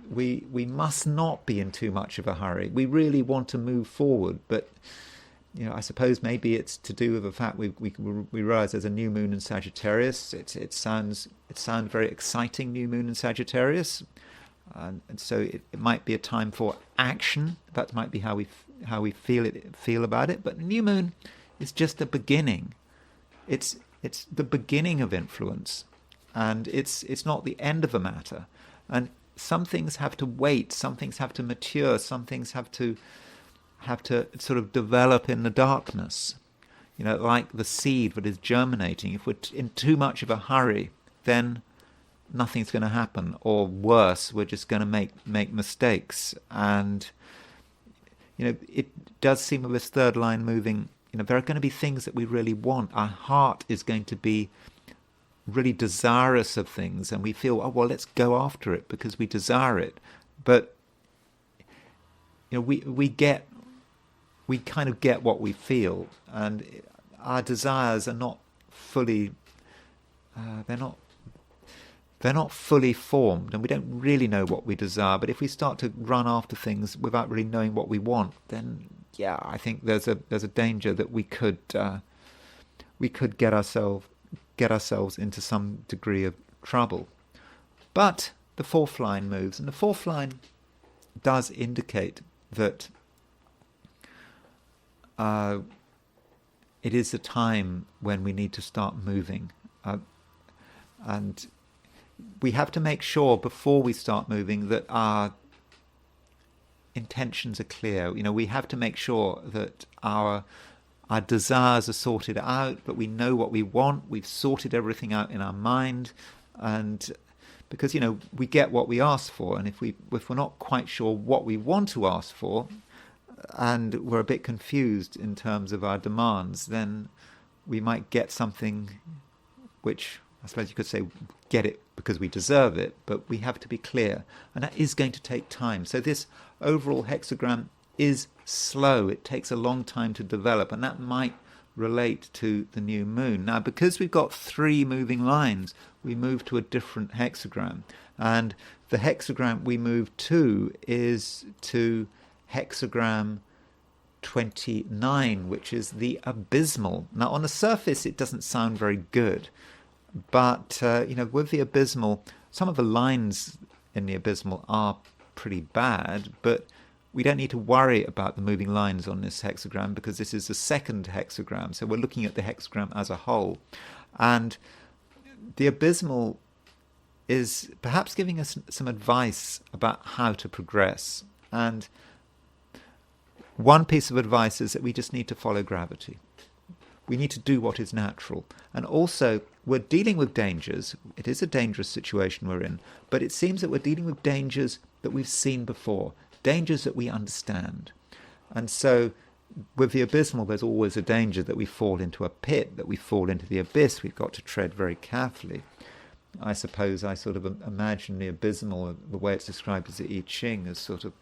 We must not be in too much of a hurry. We really want to move forward, but I suppose maybe it's to do with the fact we realize there's a new moon in Sagittarius. It sounds very exciting, new moon in Sagittarius, and so it might be a time for action. That might be how we feel about it. But the new moon is just the beginning. It's the beginning of influence, and it's not the end of a matter. And some things have to wait. Some things have to mature. Some things have to sort of develop in the darkness. Like the seed that is germinating. If we're in too much of a hurry, then nothing's going to happen. Or worse, we're just going to make mistakes. And it does seem with this third line moving, there are going to be things that we really want. Our heart is going to be really desirous of things, and we feel, oh well, let's go after it because we desire it. But we kind of get what we feel, and our desires are not fully they're not fully formed, and we don't really know what we desire. But if we start to run after things without really knowing what we want, then I think there's a danger that we could get ourselves into some degree of trouble. But the fourth line moves, and the fourth line does indicate that it is a time when we need to start moving, and we have to make sure before we start moving that our intentions are clear. We have to make sure that our desires are sorted out, but we know what we want. We've sorted everything out in our mind, and because we get what we ask for, and if we're not quite sure what we want to ask for, and we're a bit confused in terms of our demands, then we might get something which I suppose you could say get it because we deserve it, but we have to be clear, and that is going to take time. So this overall hexagram is slow. It takes a long time to develop, and that might relate to the new moon. Now, because we've got 3 moving lines, we move to a different hexagram, and the hexagram we move to is to hexagram 29, which is the abysmal. Now, on the surface, it doesn't sound very good, but with the abysmal, some of the lines in the abysmal are pretty bad, but we don't need to worry about the moving lines on this hexagram because this is the second hexagram, so we're looking at the hexagram as a whole. And the abysmal is perhaps giving us some advice about how to progress. And one piece of advice is that we just need to follow gravity. We need to do what is natural. And also, we're dealing with dangers. It is a dangerous situation we're in, but it seems that we're dealing with dangers that we've seen before, dangers that we understand. And so with the abysmal, there's always a danger that we fall into a pit, that we fall into the abyss. We've got to tread very carefully. I suppose I sort of imagine the abysmal, the way it's described as the I Ching, as sort of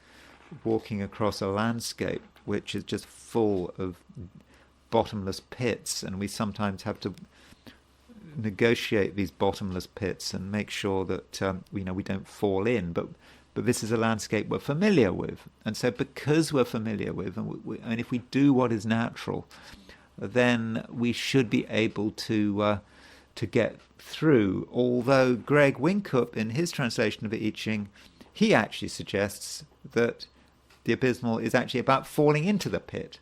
walking across a landscape which is just full of bottomless pits, and we sometimes have to negotiate these bottomless pits and make sure that we don't fall in. But this is a landscape we're familiar with, and so because we're familiar with, and if we do what is natural, then we should be able to get through. Although Greg Winkup, in his translation of the I Ching, he actually suggests that the abysmal is actually about falling into the pit.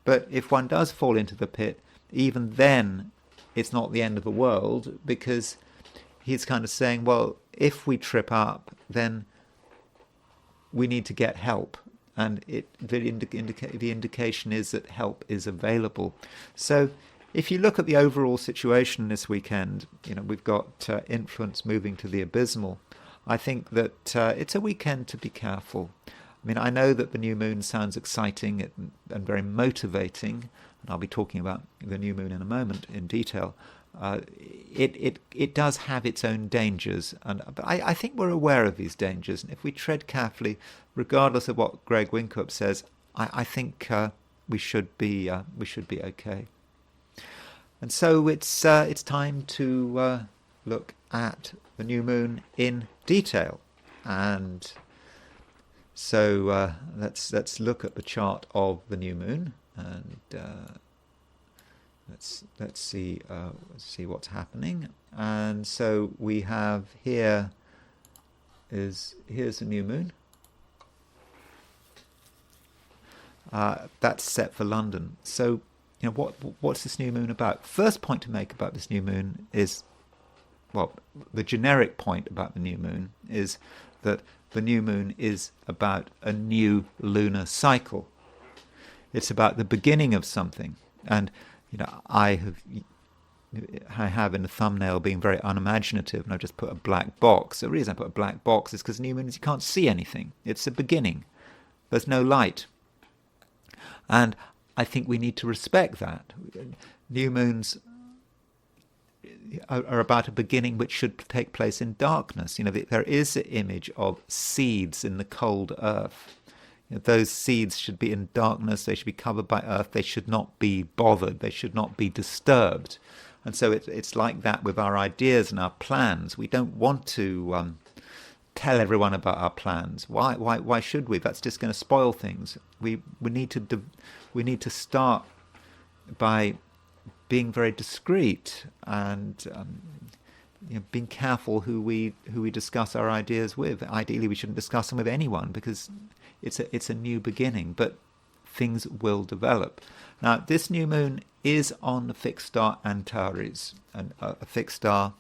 But if one does fall into the pit, even then it's not the end of the world, because he's kind of saying, well, if we trip up, then we need to get help. And the indication is that help is available. So if you look at the overall situation this weekend, we've got influence moving to the abysmal. I think that it's a weekend to be careful. I mean, I know that the new moon sounds exciting and very motivating, and I'll be talking about the new moon in a moment in detail. It does have its own dangers, but I think we're aware of these dangers, and if we tread carefully, regardless of what Greg Winkup says, I think we should be okay. And so it's time to look at the new moon in detail. And so let's look at the chart of the new moon, and let's see what's happening. And so we have here's the new moon. That's set for London. So what's this new moon about? First point to make about this new moon is, well, the generic point about the new moon is that the new moon is about a new lunar cycle. It's about the beginning of something. And I have in the thumbnail being very unimaginative, and I've just put a black box. The reason I put a black box is because new moons, you can't see anything. It's a beginning. There's no light. And I think we need to respect that. New moons are about a beginning which should take place in darkness. There is an image of seeds in the cold earth. Those seeds should be in darkness. They should be covered by earth. They should not be bothered. They should not be disturbed. And so it's like that with our ideas and our plans. We don't want to tell everyone about our plans. Why should we? That's just going to spoil things. We need to start by being very discreet and being careful who we discuss our ideas with. Ideally, we shouldn't discuss them with anyone because it's a new beginning, but things will develop. Now, this new moon is on the fixed star Antares, and a fixed star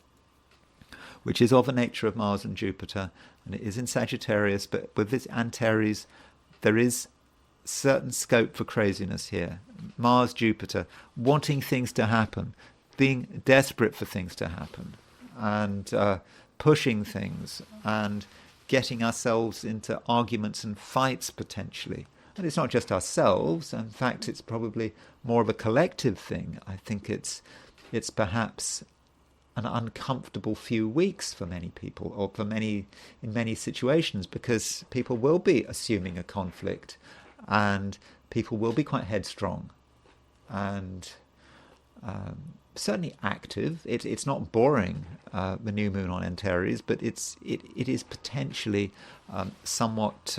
which is of the nature of Mars and Jupiter, and it is in Sagittarius. But with this Antares, there is certain scope for craziness here. Mars, Jupiter, wanting things to happen, being desperate for things to happen, and pushing things, and getting ourselves into arguments and fights potentially. And it's not just ourselves. In fact, it's probably more of a collective thing. I think it's perhaps an uncomfortable few weeks for many people, or in many situations, because people will be assuming a conflict, and people will be quite headstrong, and certainly active. It's not boring, the new moon on Antares, but it is potentially somewhat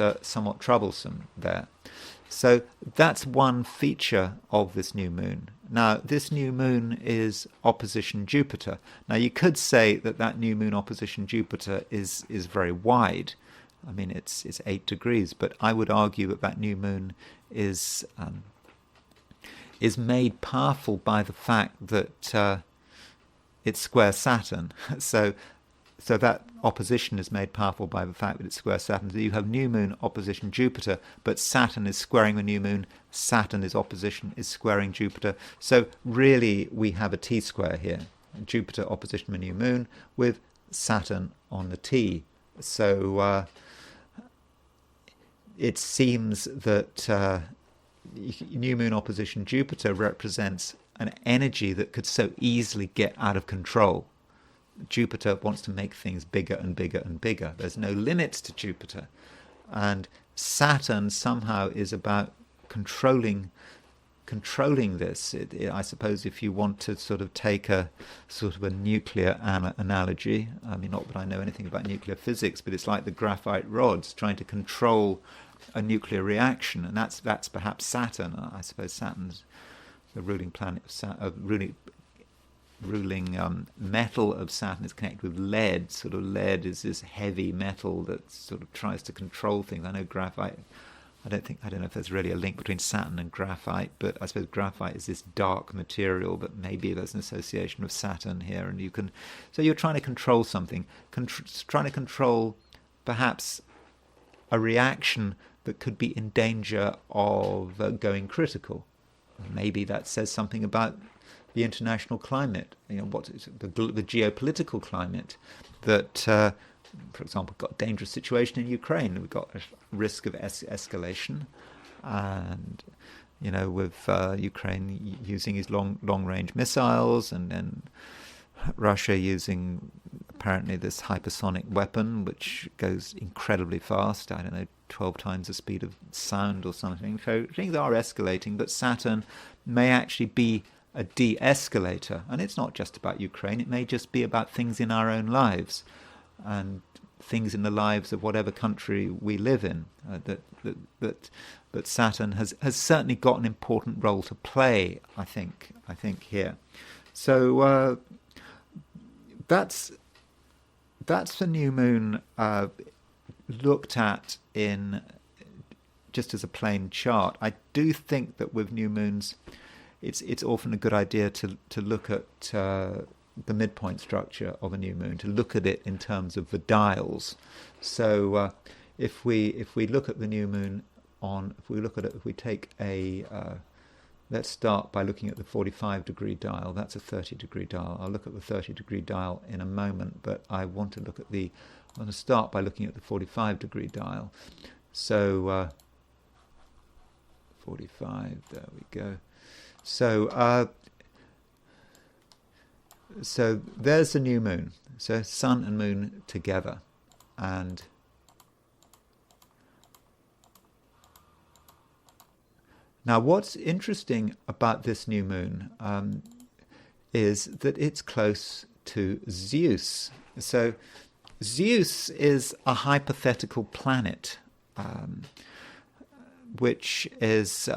troublesome there. So that's one feature of this new moon. Now, this new moon is opposition Jupiter. Now, you could say that new moon opposition Jupiter is very wide. I mean, it's 8 degrees, but I would argue that new moon is made powerful by the fact that it squares Saturn. So that opposition is made powerful by the fact that it squares Saturn. So you have new moon opposition Jupiter, but Saturn is squaring the new moon. Saturn is squaring Jupiter. So really we have a T-square here. Jupiter opposition the new moon with Saturn on the T. So it seems that new moon opposition Jupiter represents an energy that could so easily get out of control. Jupiter wants to make things bigger and bigger and bigger. There's no limits to Jupiter. And Saturn somehow is about controlling this. I suppose if you want to sort of take a sort of a nuclear analogy, I mean, not that I know anything about nuclear physics, but it's like the graphite rods trying to control a nuclear reaction, and that's perhaps Saturn. I suppose Saturn's the ruling planet of ruling metal of Saturn is connected with lead. Sort of lead is this heavy metal that sort of tries to control things. I know graphite. I don't know if there's really a link between Saturn and graphite, but I suppose graphite is this dark material, but maybe there's an association with Saturn here, and so you're trying to control something, trying to control perhaps a reaction that could be in danger of going critical. Maybe that says something about the international climate, what is it, the geopolitical climate, that, for example, got a dangerous situation in Ukraine. We've got a risk of escalation, and with Ukraine using his long-range missiles, and then Russia using apparently this hypersonic weapon, which goes incredibly fast. I don't know, 12 times the speed of sound or something. So things are escalating, but Saturn may actually be a de-escalator. And it's not just about Ukraine. It may just be about things in our own lives. And things in the lives of whatever country we live in. That Saturn has certainly got an important role to play, I think here. So that's the new moon looked at in just as a plain chart. I do think that with new moons, it's often a good idea to look at the midpoint structure of a new moon, to look at it in terms of the dials. So if we look at the new moon if we take a let's start by looking at the 45-degree dial. That's a 30-degree dial. I'll look at the 30-degree dial in a moment, but I want to start by looking at the 45-degree dial. So 45, there we go. So there's the new moon. So sun and moon together, and now what's interesting about this new moon is that it's close to Zeus. So Zeus is a hypothetical planet, which is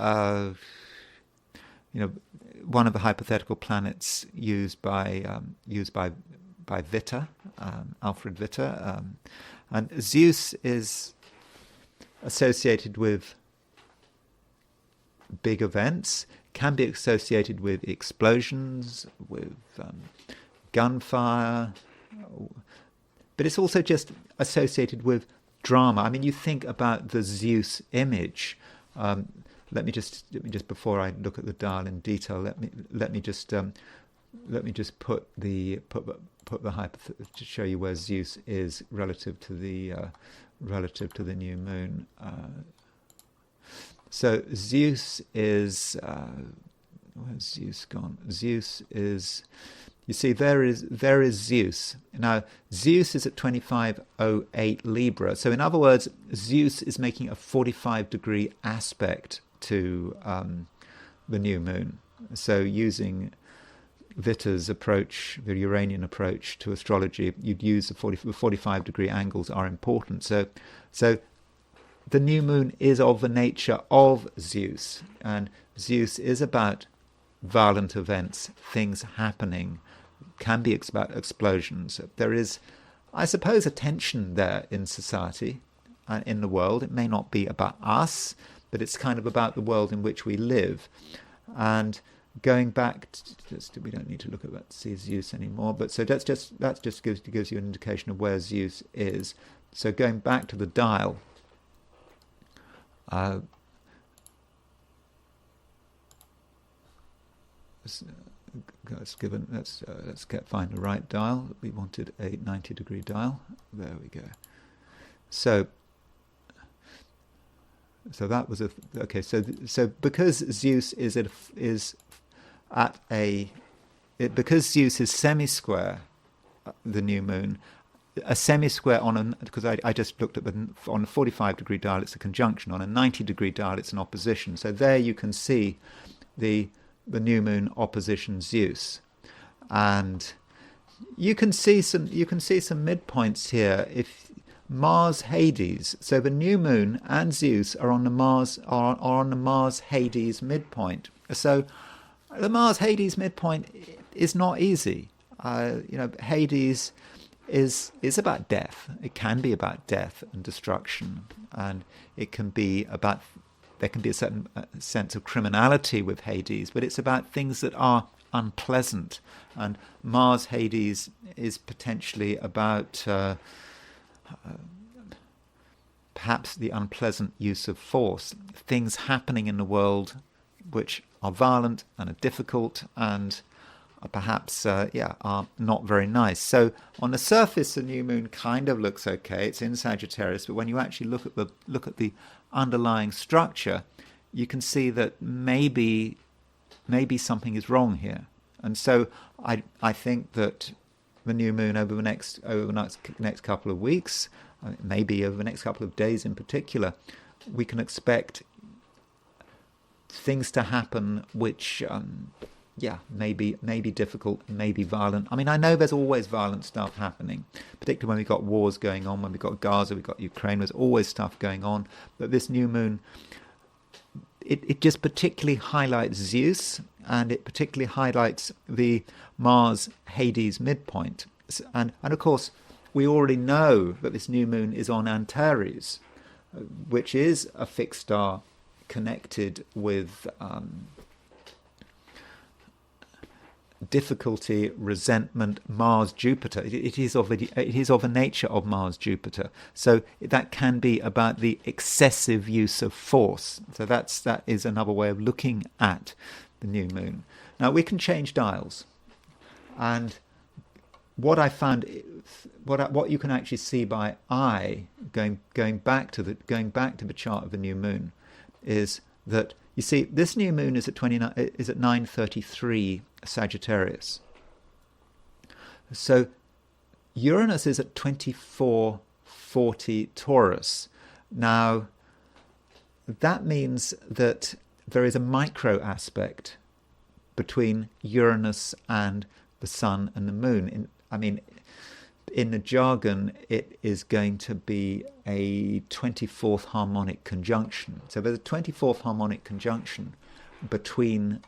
one of the hypothetical planets used by Viktor, Alfred Viktor, and Zeus is associated with big events, can be associated with explosions, with gunfire, but it's also just associated with drama. I mean, you think about the Zeus image. Let me just before I look at the dial in detail, let me just put the hypothesis to show you where Zeus is relative to the new moon. So Zeus is where's Zeus gone? Zeus is, you see, there is Zeus. Now Zeus is at 2508 Libra. So in other words, Zeus is making a 45-degree aspect to the new moon. So using Viktor's approach, the Uranian approach to astrology, you'd use the 45-degree angles are important. So the new moon is of the nature of Zeus, and Zeus is about violent events, things happening, can be about explosions. There is, I suppose, a tension there in society and in the world. It may not be about us, but it's kind of about the world in which we live. And going back, we don't need to look at that, see Zeus anymore, but so that just gives you an indication of where Zeus is. So going back to the dial, let's find the right dial. We wanted a 90-degree dial. There we go. So that was okay. So because Zeus because Zeus is semi-square, the new moon. A semi-square because I just looked at on a 45-degree dial, it's a conjunction. On a 90-degree dial, it's an opposition. So there you can see the new moon opposition Zeus, and you can see some midpoints here. If Mars Hades, so the new moon and Zeus are on the Mars Hades midpoint. So the Mars Hades midpoint is not easy. Hades is about death. It can be about death and destruction, and it can be about, there can be a certain sense of criminality with Hades, but it's about things that are unpleasant. And Mars Hades is potentially about perhaps the unpleasant use of force, things happening in the world which are violent and are difficult and perhaps are not very nice. So on the surface, the new moon kind of looks okay. It's in Sagittarius, but when you actually look at the underlying structure, you can see that maybe something is wrong here. And so I think that the new moon over the next couple of weeks, maybe over the next couple of days in particular, we can expect things to happen which yeah, maybe difficult, maybe violent. I mean, I know there's always violent stuff happening, particularly when we've got wars going on, when we've got Gaza, we've got Ukraine, there's always stuff going on. But this new moon, it just particularly highlights Zeus, and it particularly highlights the Mars Hades midpoint. And of course, we already know that this new moon is on Antares, which is a fixed star connected with difficulty, resentment, Mars, Jupiter. It is of a nature of Mars, Jupiter. So that can be about the excessive use of force. So that is another way of looking at the new moon. Now we can change dials, and what I found, what you can actually see by eye, going back to the chart of the new moon, is that you see this new moon is at 9:33 Sagittarius. So Uranus is at 24:40 Taurus. Now that means that there is a micro aspect between Uranus and the Sun and the Moon. In the jargon, it is going to be a 24th harmonic conjunction. So there's a 24th harmonic conjunction between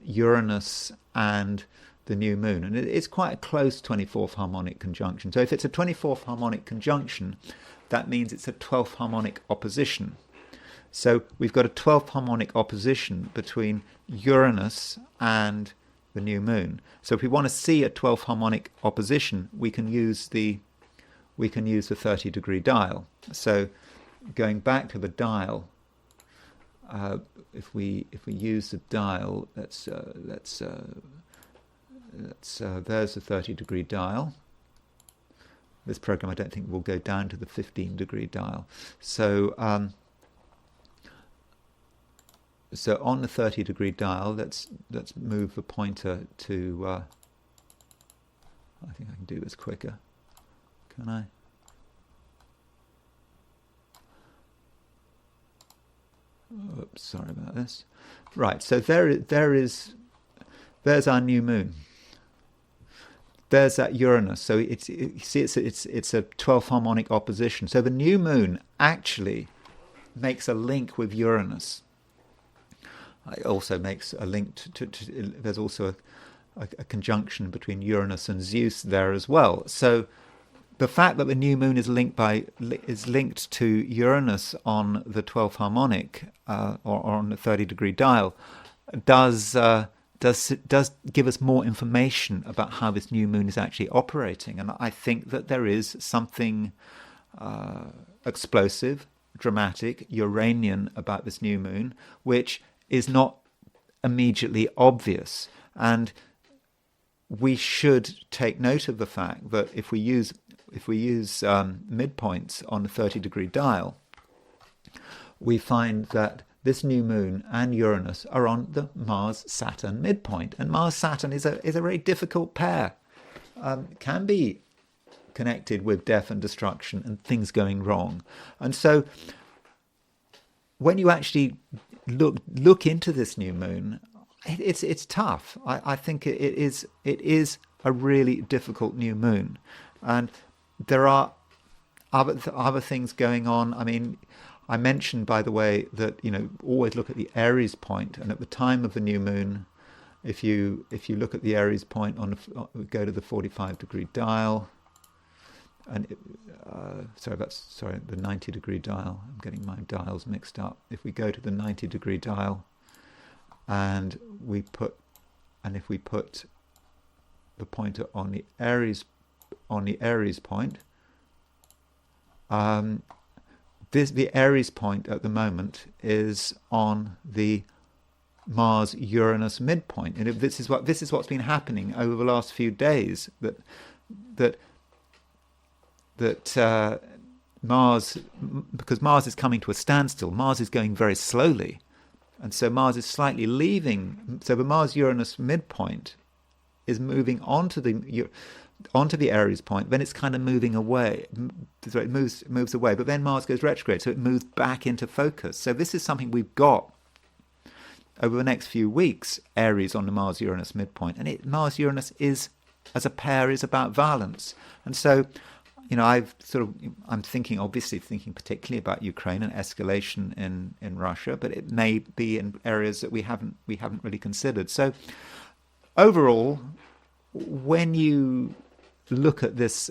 Uranus and the new moon. And it's quite a close 24th harmonic conjunction. So if it's a 24th harmonic conjunction, that means it's a 12th harmonic opposition. So we've got a 12th harmonic opposition between Uranus and the new moon. So if we want to see a 12th harmonic opposition, we can use the 30-degree dial. So going back to the dial, if we use the dial, there's the 30-degree dial. This program, I don't think, will go down to the 15-degree dial. So so on the 30-degree dial, let's move the pointer to. I think I can do this quicker. Can I? Oops, sorry about this. Right, so there's our new moon. There's that Uranus. So it's a 12th harmonic opposition. So the new moon actually makes a link with Uranus. It also makes a link to there's also a conjunction between Uranus and Zeus there as well. So the fact that the new moon is linked to Uranus on the 12th harmonic or on the 30-degree dial does give us more information about how this new moon is actually operating. And I think that there is something explosive, dramatic, Uranian about this new moon, which is not immediately obvious. And we should take note of the fact that if we use midpoints on the 30-degree dial, we find that this new moon and Uranus are on the Mars-Saturn midpoint. And Mars-Saturn is a very difficult pair. Can be connected with death and destruction and things going wrong. And so when you actually look into this new moon, it's tough. I think it is a really difficult new moon. And there are other things going on. I mean, I mentioned, by the way, that always look at the Aries point, and at the time of the new moon, if you look at the Aries point go to the 45-degree dial, and the 90-degree dial. I'm getting my dials mixed up. If we go to the 90-degree dial, and if we put the pointer on the Aries point. The Aries point at the moment is on the Mars-Uranus midpoint, and this is what's been happening over the last few days. That Mars, because Mars is coming to a standstill, Mars is going very slowly, and so Mars is slightly leaving. So the Mars-Uranus midpoint is moving onto the Aries point, then it's kind of moving away. So it moves away, but then Mars goes retrograde, so it moves back into focus. So this is something we've got over the next few weeks, Aries on the Mars-Uranus midpoint, and Mars-Uranus is, as a pair, is about violence. And so, I'm obviously thinking particularly about Ukraine and escalation in Russia, but it may be in areas that we haven't really considered. So, overall, when you look at this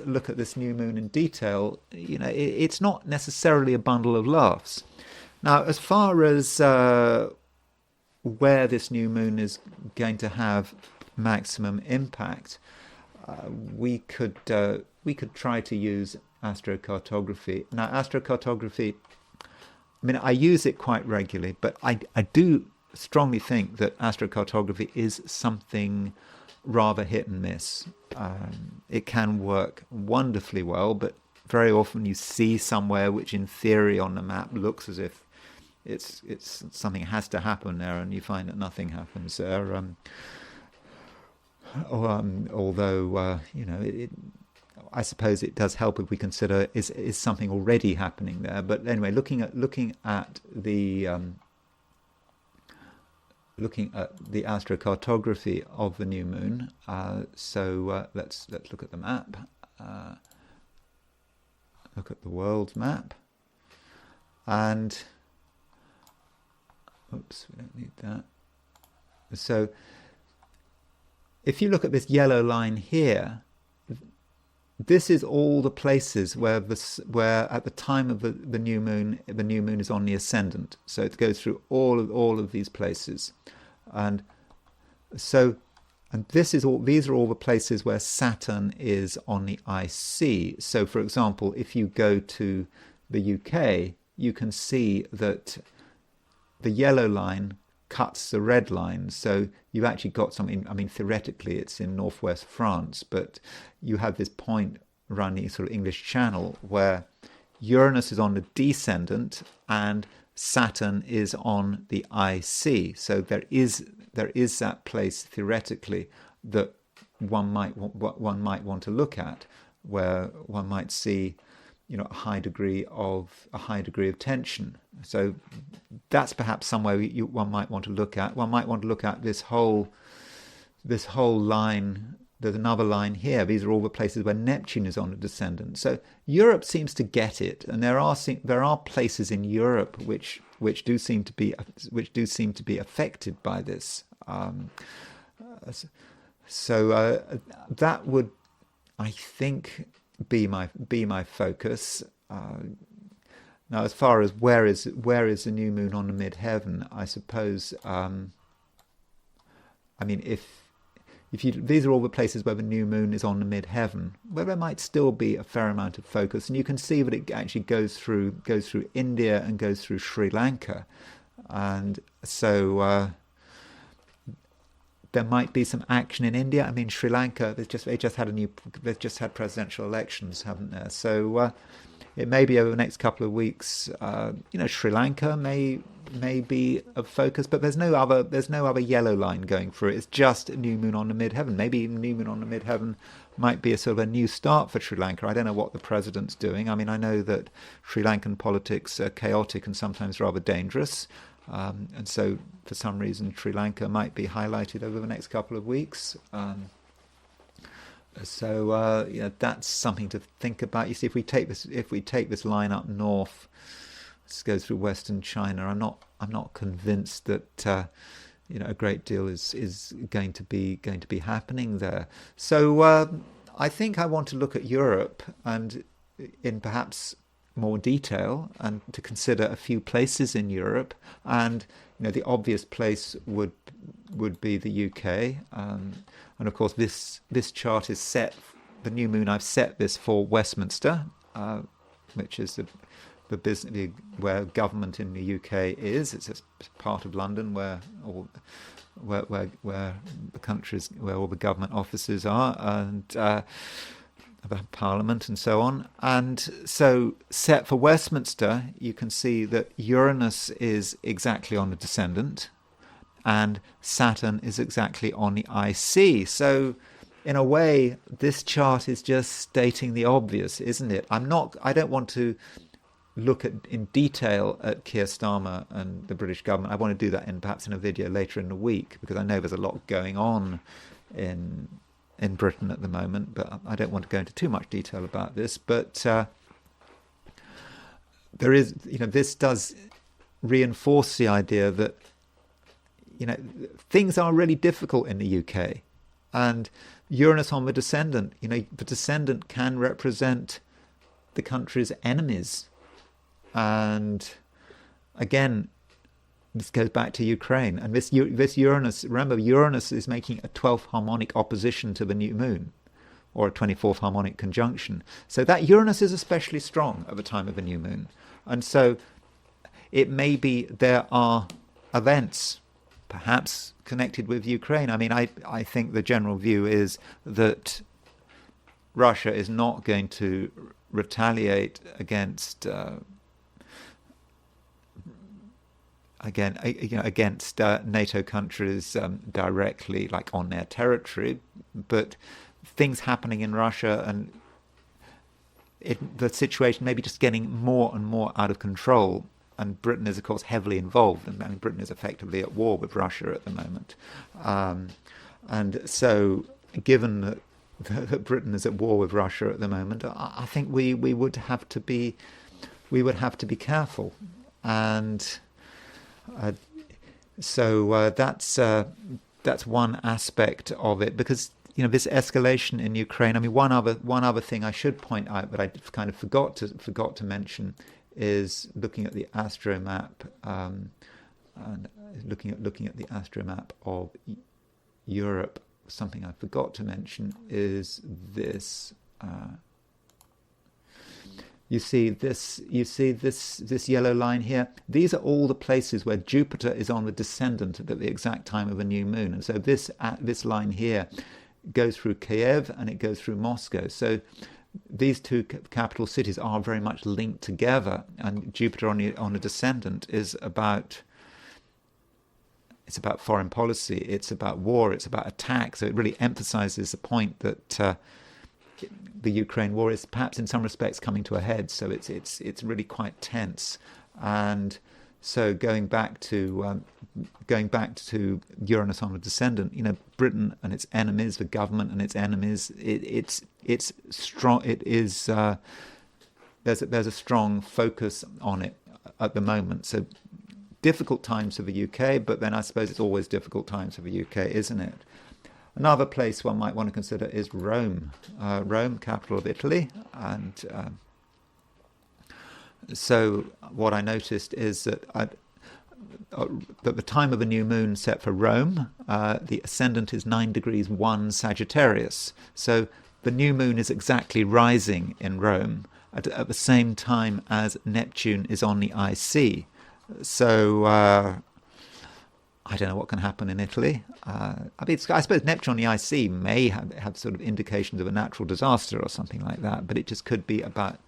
new moon in detail, it's not necessarily a bundle of laughs. Now, as far as where this new moon is going to have maximum impact, we could try to use astrocartography. Now, astrocartography, I use it quite regularly, but I do strongly think that astrocartography is something rather hit and miss. It can work wonderfully well, but very often you see somewhere which in theory on the map looks as if it's something has to happen there, and you find that nothing happens there. Although I suppose it does help if we consider is something already happening there. But anyway, looking at the astrocartography of the new moon. So let's look at the map. Look at the world map, and oops, we don't need that. So if you look at this yellow line here, this is all the places where at the time of the new moon is on the ascendant. So it goes through all of these places, and these are all the places where Saturn is on the IC. So, for example, if you go to the UK, you can see that the yellow line cuts the red line. So you've actually got something, theoretically it's in northwest France, but you have this point running sort of English Channel where Uranus is on the descendant and Saturn is on the IC. So there is that place theoretically that one might want to look at, where one might see a high degree of tension. So that's perhaps somewhere one might want to look at. One might want to look at this whole line. There's another line here. These are all the places where Neptune is on the descendant. So Europe seems to get it, and there are places in Europe which do seem to be affected by this. That would, I think, be my focus. Now, as far as where is the new moon on the midheaven, I suppose. These are all the places where the new moon is on the midheaven, where there might still be a fair amount of focus, and you can see that it actually goes through India and goes through Sri Lanka, and so there might be some action in India. Sri Lanka, they've just had presidential elections, haven't they? So it may be over the next couple of weeks. Sri Lanka may be of focus, but there's no other yellow line going through it. It's just a new moon on the midheaven. Maybe even new moon on the midheaven might be a sort of a new start for Sri Lanka. I don't know what the president's doing. I know that Sri Lankan politics are chaotic and sometimes rather dangerous. And so, for some reason, Sri Lanka might be highlighted over the next couple of weeks. That's something to think about. You see, if we take this line up north, this goes through Western China. I'm not convinced that a great deal is going to be happening there. So I think I want to look at Europe and in perhaps more detail, and to consider a few places in Europe. And the obvious place would be the UK, and of course this chart is set, the new moon, I've set this for Westminster, which is the business where government in the UK is. It's a part of London where the countries, where all the government offices are, and the Parliament and so on. And so set for Westminster, you can see that Uranus is exactly on the descendant and Saturn is exactly on the IC. So in a way, this chart is just stating the obvious, isn't it? I don't want to look at in detail at Keir Starmer and the British government. I want to do that perhaps in a video later in the week, because I know there's a lot going on in Britain at the moment, but I don't want to go into too much detail about this. But there is, this does reinforce the idea that, things are really difficult in the UK, and Uranus on the descendant, the descendant can represent the country's enemies. And again, this goes back to Ukraine. And this Uranus, remember, Uranus is making a 12th harmonic opposition to the new moon, or a 24th harmonic conjunction. So that Uranus is especially strong at the time of the new moon. And so it may be there are events perhaps connected with Ukraine. I mean, I think the general view is that Russia is not going to retaliate against against NATO countries directly, like on their territory, but things happening in Russia and the situation maybe just getting more and more out of control. And Britain is, of course, heavily involved. And I mean, Britain is effectively at war with Russia at the moment. And so, given that Britain is at war with Russia at the moment, I think we would have to be careful. And so that's one aspect of it, because this escalation in Ukraine. I mean, one other thing I should point out, but I kind of forgot to mention, is looking at the astromap and looking at the astromap of Europe. Something I forgot to mention is this. You see this yellow line here? These are all the places where Jupiter is on the descendant at the exact time of a new moon. And so this line here goes through Kiev and it goes through Moscow. So these two capital cities are very much linked together. And Jupiter on the descendant is about foreign policy. It's about war. It's about attack. So it really emphasizes the point that the Ukraine war is perhaps in some respects coming to a head. So it's really quite tense. And so going back to Uranus on the descendant, Britain and its enemies, the government and its enemies, it's strong. It is there's a strong focus on it at the moment. So difficult times for the UK, but then I suppose it's always difficult times for the UK, isn't it? Another place one might want to consider is Rome. Rome, capital of Italy. And so what I noticed is that at the time of a new moon set for Rome, the ascendant is 9 degrees 1 Sagittarius. So the new moon is exactly rising in Rome at the same time as Neptune is on the IC. So I don't know what can happen in Italy. I suppose Neptune on the IC may have sort of indications of a natural disaster or something like that, but it just could be about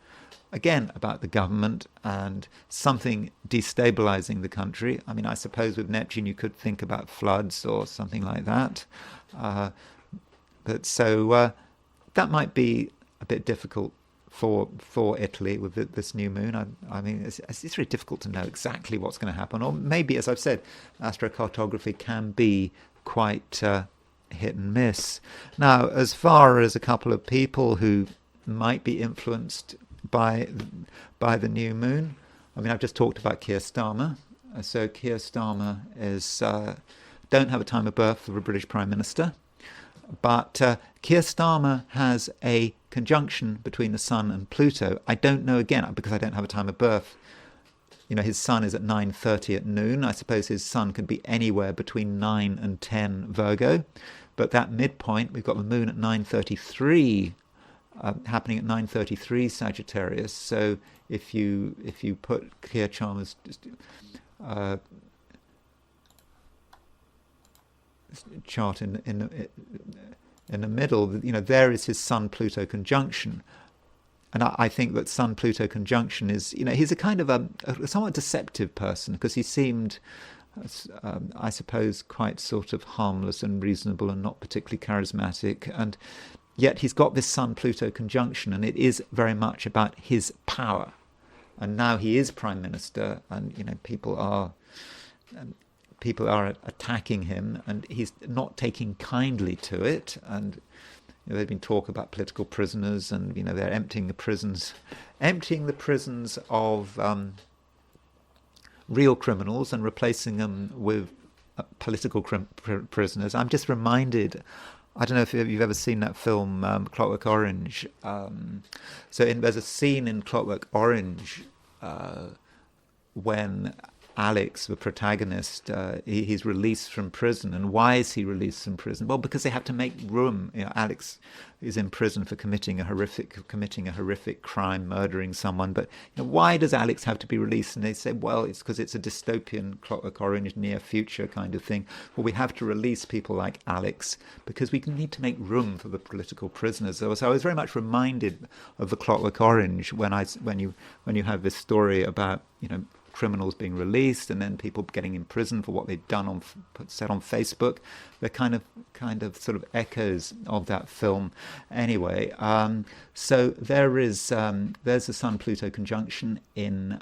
the government and something destabilizing the country. I mean, I suppose with Neptune you could think about floods or something like that. But so that might be a bit difficult for Italy with this new moon. I mean, it's really difficult to know exactly what's going to happen. Or maybe, as I've said, astrocartography can be quite hit and miss. Now, as far as a couple of people who might be influenced by the new moon, I mean, I've just talked about Keir Starmer. So Keir Starmer is don't have a time of birth for a British Prime Minister, but Keir Starmer has a conjunction between the Sun and Pluto. I don't know, again, because I don't have a time of birth. His Sun is at 9:30 at noon. I suppose his Sun could be anywhere between 9 and 10 Virgo. But that midpoint, we've got the Moon at 9:33, happening at 9:33 Sagittarius. So if you put Keir Starmer's chart in the middle, there is his Sun-Pluto conjunction. And I think that Sun-Pluto conjunction is, he's a kind of a somewhat deceptive person, because he seemed, I suppose, quite sort of harmless and reasonable and not particularly charismatic. And yet he's got this Sun-Pluto conjunction, and it is very much about his power. and now he is prime minister, and people are attacking him, and he's not taking kindly to it. And there's been talk about political prisoners, and they're emptying the prisons of real criminals and replacing them with political prisoners. I'm just reminded. I don't know if you've ever seen that film, Clockwork Orange. There's a scene in Clockwork Orange when Alex, the protagonist, he's released from prison. And why is he released from prison? Well, because they have to make room. Alex is in prison for committing a horrific crime, murdering someone. But why does Alex have to be released? And they say, well, it's because it's a dystopian Clockwork Orange near future kind of thing. Well, we have to release people like Alex because we need to make room for the political prisoners. So I was very much reminded of the Clockwork Orange when you have this story about criminals being released and then people getting in prison for what they've done said on Facebook. They're kind of sort of echoes of that film. Anyway, so there's a Sun-Pluto conjunction in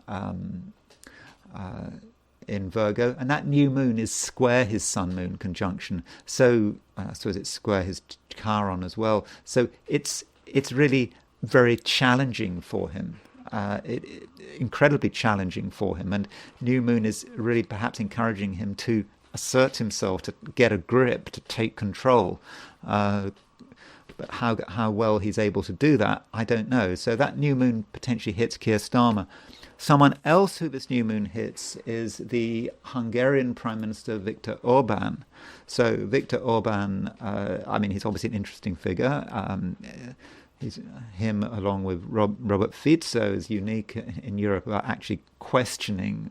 Virgo, and that new moon is square his Sun-Moon conjunction. So I suppose it's square his Chiron as well. So it's really very challenging for him. Incredibly challenging for him, and new moon is really perhaps encouraging him to assert himself, to get a grip, to take control. But how well he's able to do that, I don't know. So that new moon potentially hits Keir Starmer. Someone else who this new moon hits is the Hungarian Prime Minister Viktor Orban. So Viktor Orban, he's obviously an interesting figure. Him, along with Robert Fico, is unique in Europe about actually questioning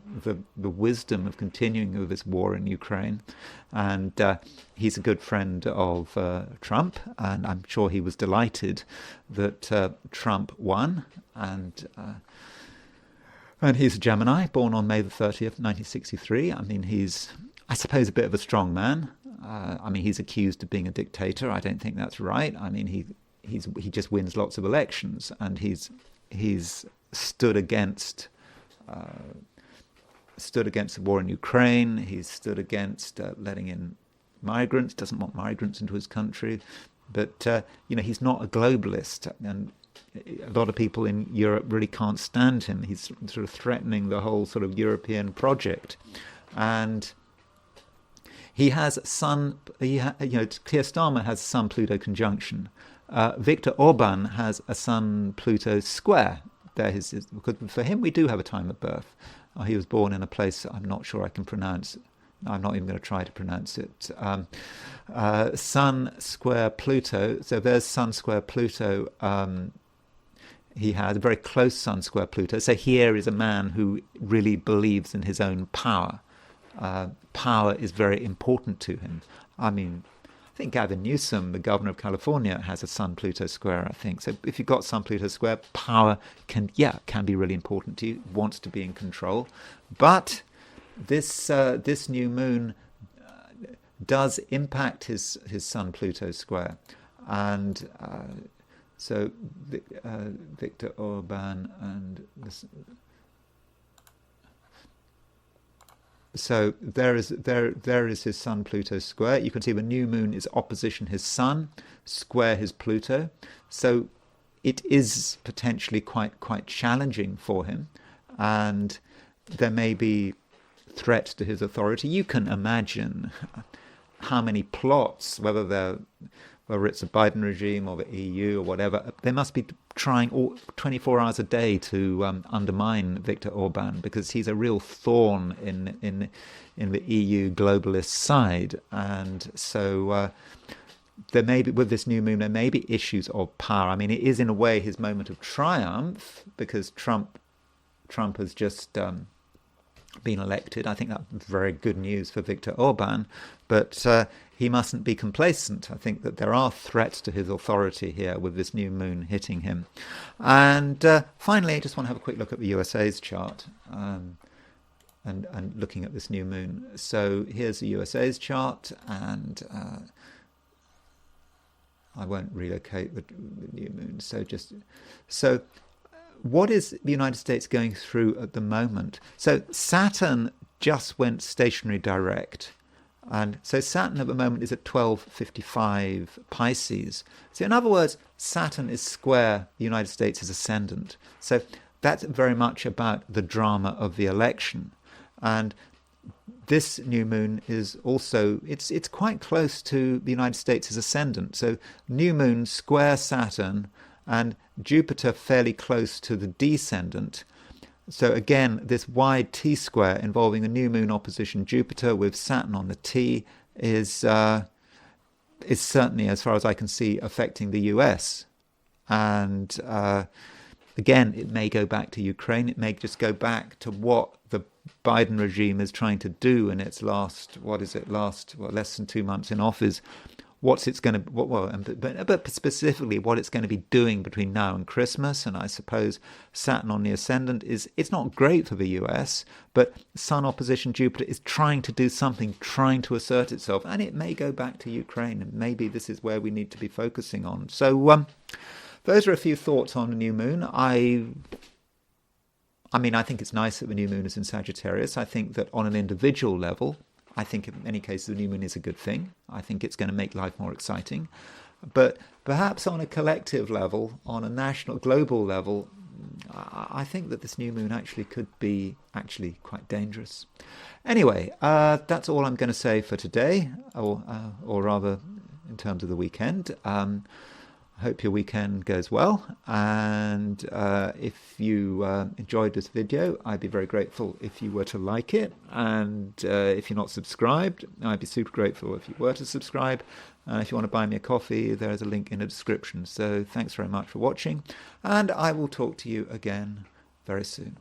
the wisdom of continuing with this war in Ukraine. And he's a good friend of Trump, and I'm sure he was delighted that Trump won. And he's a Gemini, born on May the 30th, 1963. He's, I suppose, a bit of a strong man. He's accused of being a dictator. I don't think that's right. He just wins lots of elections, and he's stood against the war in Ukraine. He's stood against letting in migrants. Doesn't want migrants into his country, but he's not a globalist, and a lot of people in Europe really can't stand him. He's sort of threatening the whole sort of European project, and he has Keir Starmer has Sun-Pluto conjunction. Viktor Orban has a Sun-Pluto square. Because for him, we do have a time of birth. He was born in a place I'm not sure I can pronounce. I'm not even going to try to pronounce it. Sun square Pluto. So there's Sun square Pluto. He has a very close Sun square Pluto. So here is a man who really believes in his own power. Power is very important to him. I think Gavin Newsom, the governor of California, has a Sun-Pluto square, I think. So if you've got Sun-Pluto square, power can be really important to you, wants to be in control. But this new moon does impact his Sun-Pluto square. And so Viktor Orban and... So there is his Sun-Pluto square. You can see the new moon is opposition his Sun, square his Pluto. So it is potentially quite challenging for him, and there may be threats to his authority. You can imagine how many plots, whether it's a Biden regime or the EU or whatever, they must be trying 24 hours a day to undermine Viktor Orban, because he's a real thorn in the EU globalist side. And so there may be, with this new moon, there may be issues of power. It is in a way his moment of triumph, because Trump has just been elected. I think that's very good news for Viktor Orban, but he mustn't be complacent. I think that there are threats to his authority here with this new moon hitting him. And finally, I just want to have a quick look at the USA's chart and looking at this new moon. So here's the USA's chart, and I won't relocate the new moon. So what is the United States going through at the moment? So Saturn just went stationary direct. And so Saturn at the moment is at 1255 Pisces. So in other words, Saturn is square the United States' ascendant. So that's very much about the drama of the election. And this new moon is also, it's quite close to the United States' ascendant. So new moon square Saturn and Jupiter fairly close to the descendant. So again, this wide T-square involving the new moon opposition Jupiter with Saturn on the T is certainly, as far as I can see, affecting the US. And again, it may go back to Ukraine. It may just go back to what the Biden regime is trying to do in its less than 2 months in office. What's it's going to, but specifically what it's going to be doing between now and Christmas. And I suppose Saturn on the ascendant it's not great for the US, but Sun opposition Jupiter is trying to do something, trying to assert itself, and it may go back to Ukraine, and maybe this is where we need to be focusing on. So those are a few thoughts on the new moon. I mean, I think it's nice that the new moon is in Sagittarius. I think that on an individual level, I think in many cases the new moon is a good thing. I think it's going to make life more exciting. But perhaps on a collective level, on a national, global level, I think that this new moon actually could be quite dangerous. Anyway, that's all I'm going to say for today, or rather in terms of the weekend. I hope your weekend goes well, and if you enjoyed this video, I'd be very grateful if you were to like it, and if you're not subscribed, I'd be super grateful if you were to subscribe. If you want to buy me a coffee, there is a link in the description. So thanks very much for watching, and I will talk to you again very soon.